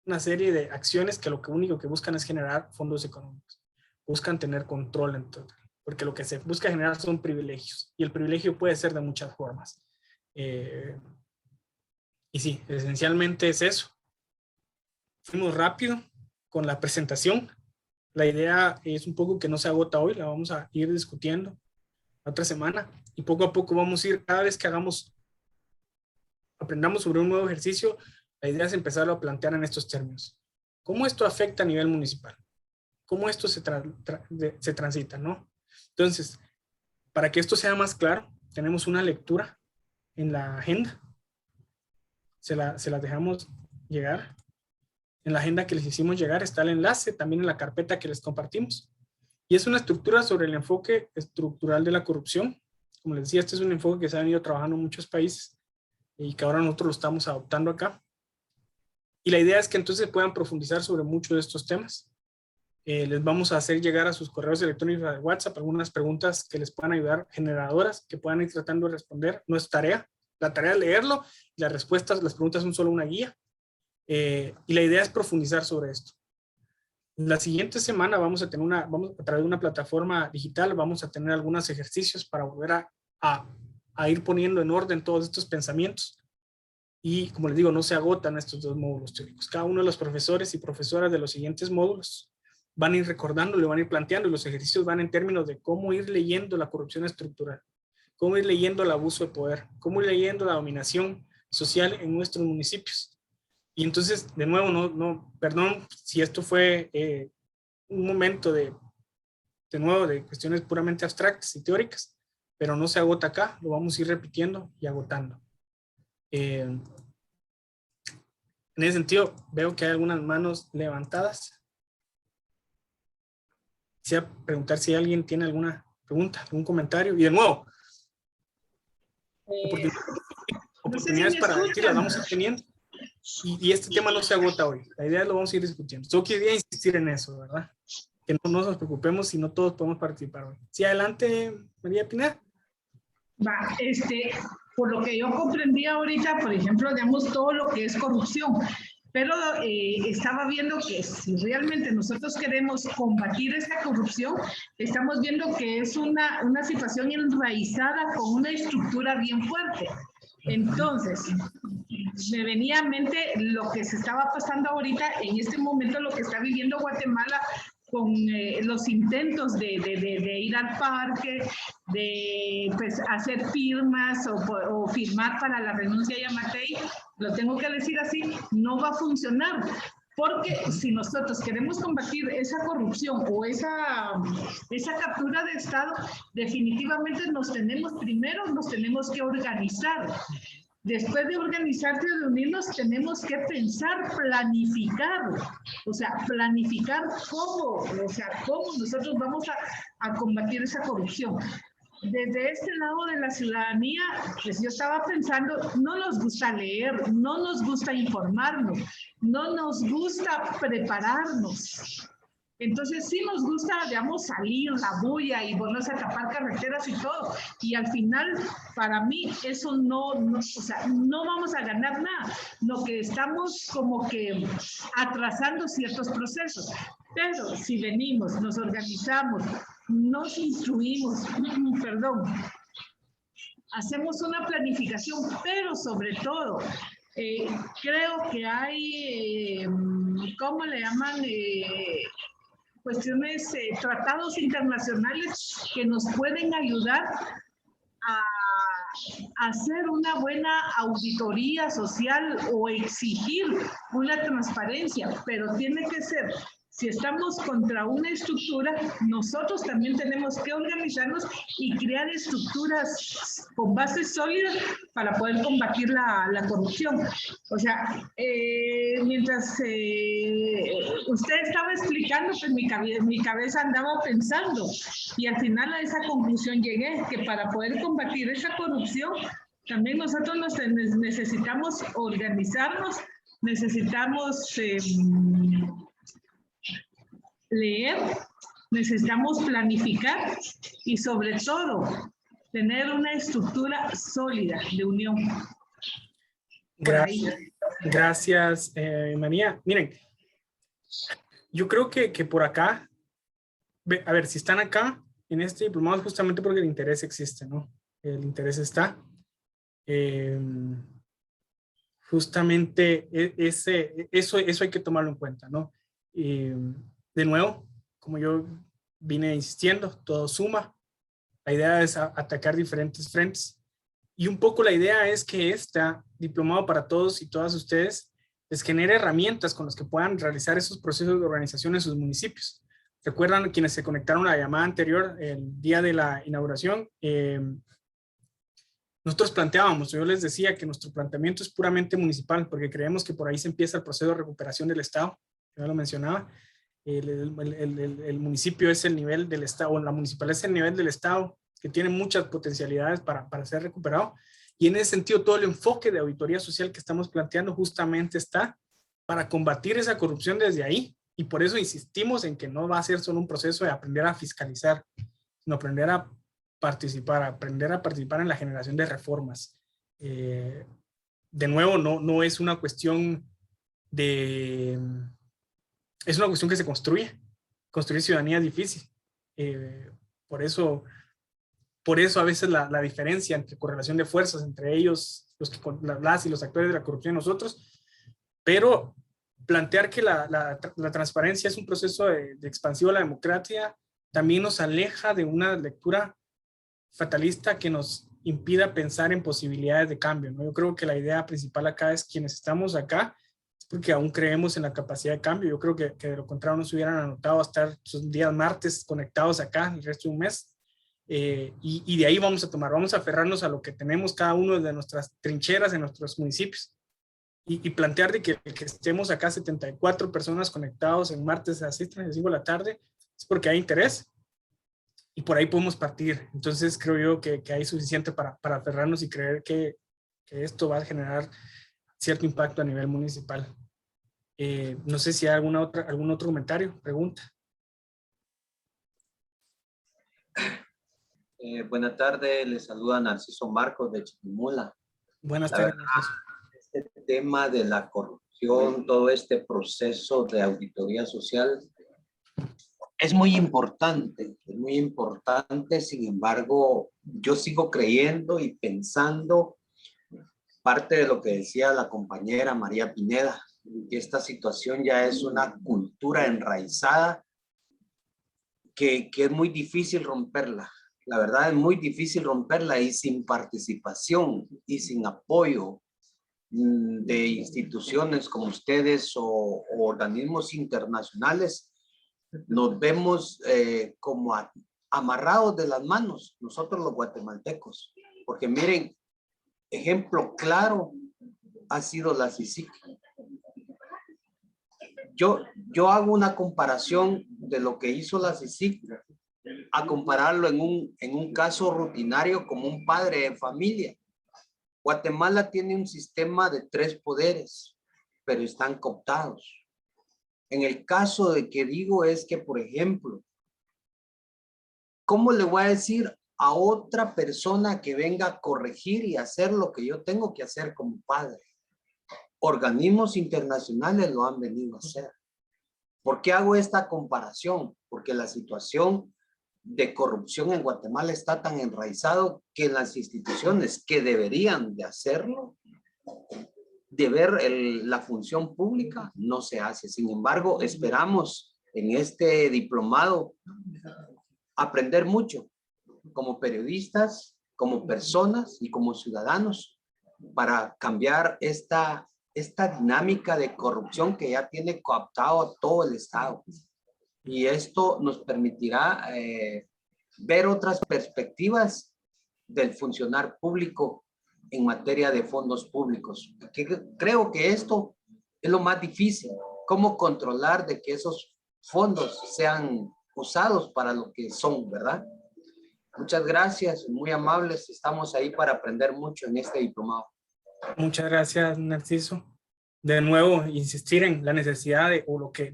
una serie de acciones que lo único que buscan es generar fondos económicos. Buscan tener control en todo, porque lo que se busca generar son privilegios. Y el privilegio puede ser de muchas formas. Y sí, esencialmente es eso. Fuimos rápido con la presentación. La idea es un poco que no se agota hoy, la vamos a ir discutiendo la otra semana y poco a poco vamos a ir, cada vez que aprendamos sobre un nuevo ejercicio, la idea es empezarlo a plantear en estos términos. ¿Cómo esto afecta a nivel municipal? ¿Cómo esto se transita, no? Entonces, para que esto sea más claro, tenemos una lectura en la agenda. Se la dejamos llegar. En la agenda que les hicimos llegar está el enlace, también en la carpeta que les compartimos. Y es una estructura sobre el enfoque estructural de la corrupción. Como les decía, este es un enfoque que se ha venido trabajando en muchos países y que ahora nosotros lo estamos adoptando acá. Y la idea es que entonces puedan profundizar sobre muchos de estos temas. Les vamos a hacer llegar a sus correos electrónicos de WhatsApp algunas preguntas que les puedan ayudar, generadoras, que puedan ir tratando de responder. No es tarea. La tarea es leerlo y las preguntas son solo una guía. Y la idea es profundizar sobre esto. La siguiente semana vamos a través de una plataforma digital, vamos a tener algunos ejercicios para volver a ir poniendo en orden todos estos pensamientos Y como les digo, no se agotan estos 2 módulos teóricos. Cada uno de los profesores y profesoras de los siguientes módulos van a ir recordando, le van a ir planteando, y los ejercicios van en términos de cómo ir leyendo la corrupción estructural, cómo ir leyendo el abuso de poder, cómo ir leyendo la dominación social en nuestros municipios. Y entonces, de nuevo, perdón si esto fue un momento de nuevo, de cuestiones puramente abstractas y teóricas, pero no se agota acá, lo vamos a ir repitiendo y agotando. En ese sentido, veo que hay algunas manos levantadas. Quisiera preguntar si alguien tiene alguna pregunta, algún comentario. Y de nuevo, oportunidades para debatir las vamos a ir teniendo. Y este tema no se agota hoy. La idea es lo vamos a ir discutiendo. Yo quería insistir en eso, ¿verdad? Que no nos preocupemos si no todos podemos participar hoy. Sí, adelante, María Pinar. Va, por lo que yo comprendí ahorita, por ejemplo, digamos, todo lo que es corrupción, pero estaba viendo que si realmente nosotros queremos combatir esta corrupción, estamos viendo que es una situación enraizada con una estructura bien fuerte. Entonces, me venía a mente lo que se estaba pasando ahorita, en este momento, lo que está viviendo Guatemala con los intentos de ir al parque, de pues, hacer firmas o firmar para la renuncia de Yamatei. Lo tengo que decir así, no va a funcionar. Porque si nosotros queremos combatir esa corrupción o esa captura de Estado, definitivamente primero nos tenemos que organizar. Después de organizarse y de unirnos, tenemos que pensar, planificar. O sea, planificar cómo nosotros vamos a combatir esa corrupción. Desde este lado de la ciudadanía, pues yo estaba pensando, no nos gusta leer, no nos gusta informarnos, no nos gusta prepararnos. Entonces sí nos gusta, digamos, salir, la bulla y ponernos a tapar carreteras y todo. Y al final, para mí, eso no vamos a ganar nada. Lo que estamos como que atrasando ciertos procesos. Pero si venimos, nos organizamos, nos instruimos, hacemos una planificación, pero sobre todo, creo que hay, ¿cómo le llaman? Cuestiones, tratados internacionales que nos pueden ayudar a hacer una buena auditoría social o exigir una transparencia, pero tiene que ser, si estamos contra una estructura, nosotros también tenemos que organizarnos y crear estructuras con bases sólidas para poder combatir la corrupción. O sea, mientras usted estaba explicando, pues mi cabeza andaba pensando y al final a esa conclusión llegué, que para poder combatir esa corrupción, también nosotros necesitamos organizarnos, necesitamos leer, necesitamos planificar y sobre todo tener una estructura sólida de unión. Gracias, María. Miren, yo creo que por acá, a ver, si están acá en este diplomado es justamente porque el interés existe, ¿no? El interés está. Justamente eso hay que tomarlo en cuenta, ¿no? De nuevo, como yo vine insistiendo, todo suma. La idea es atacar diferentes frentes. Y un poco la idea es que esta diplomado para todos y todas ustedes les genere herramientas con las que puedan realizar esos procesos de organización en sus municipios. ¿Recuerdan quienes se conectaron a la llamada anterior, el día de la inauguración? Nosotros planteábamos, yo les decía que nuestro planteamiento es puramente municipal, porque creemos que por ahí se empieza el proceso de recuperación del Estado, ya lo mencionaba. El municipio es el nivel del Estado, o la municipalidad es el nivel del Estado que tiene muchas potencialidades para ser recuperado, y en ese sentido todo el enfoque de auditoría social que estamos planteando justamente está para combatir esa corrupción desde ahí, y por eso insistimos en que no va a ser solo un proceso de aprender a fiscalizar, sino aprender a participar en la generación de reformas. De nuevo, no es una cuestión es una cuestión que se construye. Construir ciudadanía es difícil. Por eso por eso a veces la diferencia entre correlación de fuerzas entre ellos, las y los actores de la corrupción y nosotros, pero plantear que la transparencia es un proceso de expansivo de la democracia también nos aleja de una lectura fatalista que nos impida pensar en posibilidades de cambio, ¿no? Yo creo que la idea principal acá es quienes estamos acá es porque aún creemos en la capacidad de cambio. Yo creo que de lo contrario no se hubieran anotado a estar sus días martes conectados acá el resto de un mes. Y de ahí vamos a aferrarnos a lo que tenemos cada uno de nuestras trincheras en nuestros municipios y plantear de que estemos acá 74 personas conectados en martes a las 6:35 de la tarde es porque hay interés y por ahí podemos partir. Entonces creo yo que hay suficiente para aferrarnos y creer que esto va a generar cierto impacto a nivel municipal. No sé si hay algún otro comentario, pregunta. Buenas tardes, les saluda Narciso Marcos de Chiquimula. Buenas tardes. Este tema de la corrupción, todo este proceso de auditoría social es muy importante, sin embargo, yo sigo creyendo y pensando, parte de lo que decía la compañera María Pineda, que esta situación ya es una cultura enraizada que es muy difícil romperla. La verdad es muy difícil romperla y sin participación y sin apoyo de instituciones como ustedes o organismos internacionales, nos vemos como amarrados de las manos, nosotros los guatemaltecos. Porque miren, ejemplo claro ha sido la CICIG. Yo hago una comparación de lo que hizo la CICIG a compararlo en un caso rutinario como un padre de familia. Guatemala tiene un sistema de 3 poderes, pero están cooptados. En el caso de que digo es que, por ejemplo, ¿cómo le voy a decir a otra persona que venga a corregir y hacer lo que yo tengo que hacer como padre? Organismos internacionales lo han venido a hacer. ¿Por qué hago esta comparación? Porque la situación de corrupción en Guatemala está tan enraizado que las instituciones que deberían de hacerlo, de ver la función pública, no se hace. Sin embargo, esperamos en este diplomado aprender mucho como periodistas, como personas y como ciudadanos para cambiar esta dinámica de corrupción que ya tiene cooptado a todo el Estado. Y esto nos permitirá ver otras perspectivas del funcionar público en materia de fondos públicos. Creo que esto es lo más difícil, cómo controlar de que esos fondos sean usados para lo que son, ¿verdad? Muchas gracias, muy amables, estamos ahí para aprender mucho en este diplomado. Muchas gracias, Narciso. De nuevo, insistir en la necesidad de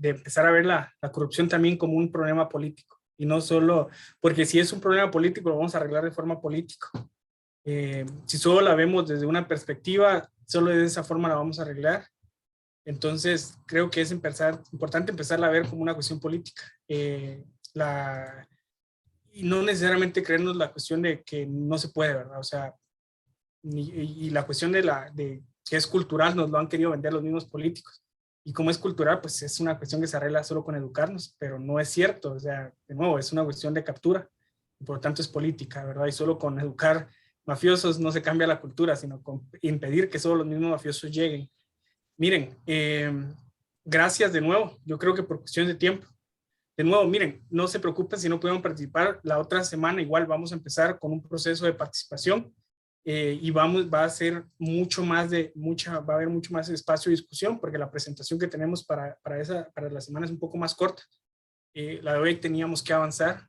empezar a ver la corrupción también como un problema político y no solo, porque si es un problema político lo vamos a arreglar de forma política. Si solo la vemos desde una perspectiva, solo de esa forma la vamos a arreglar. Entonces, creo que es importante empezarla a ver como una cuestión política. Y no necesariamente creernos la cuestión de que no se puede, ¿verdad? O sea, y la cuestión de que es cultural nos lo han querido vender los mismos políticos. Y como es cultural, pues es una cuestión que se arregla solo con educarnos, pero no es cierto. O sea, de nuevo, es una cuestión de captura. Y por lo tanto es política, ¿verdad? Y solo con educar mafiosos no se cambia la cultura, sino con impedir que solo los mismos mafiosos lleguen. Miren, gracias de nuevo. Yo creo que por cuestión de tiempo. De nuevo, miren, no se preocupen si no pueden participar. La otra semana igual vamos a empezar con un proceso de participación y va a haber mucho más espacio de discusión porque la presentación que tenemos para la semana es un poco más corta. La de hoy teníamos que avanzar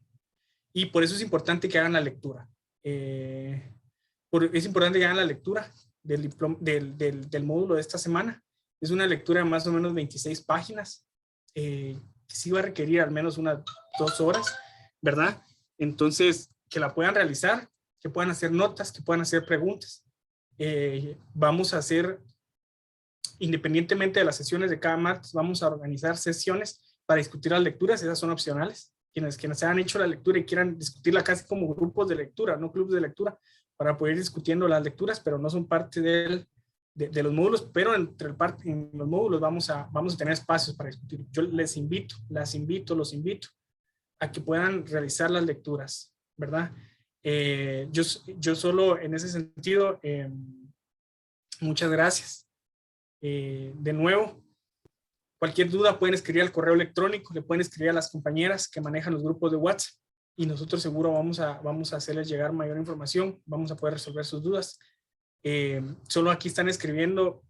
y por eso es importante que hagan la lectura. Es importante que hagan la lectura del módulo de esta semana. Es una lectura de más o menos 26 páginas, que sí va a requerir al menos unas 2 horas, ¿verdad? Entonces, que la puedan realizar, que puedan hacer notas, que puedan hacer preguntas. Vamos a hacer, independientemente de las sesiones de cada martes, vamos a organizar sesiones para discutir las lecturas, esas son opcionales. quienes han hecho la lectura y quieran discutirla casi como grupos de lectura, no clubes de lectura, para poder ir discutiendo las lecturas, pero no son parte de los módulos, pero en los módulos vamos a tener espacios para discutir. Yo los invito a que puedan realizar las lecturas, ¿verdad? Yo solo en ese sentido, muchas gracias. De nuevo, cualquier duda pueden escribir al correo electrónico, le pueden escribir a las compañeras que manejan los grupos de WhatsApp y nosotros seguro vamos a hacerles llegar mayor información, vamos a poder resolver sus dudas. Solo aquí están escribiendo,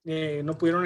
no pudieron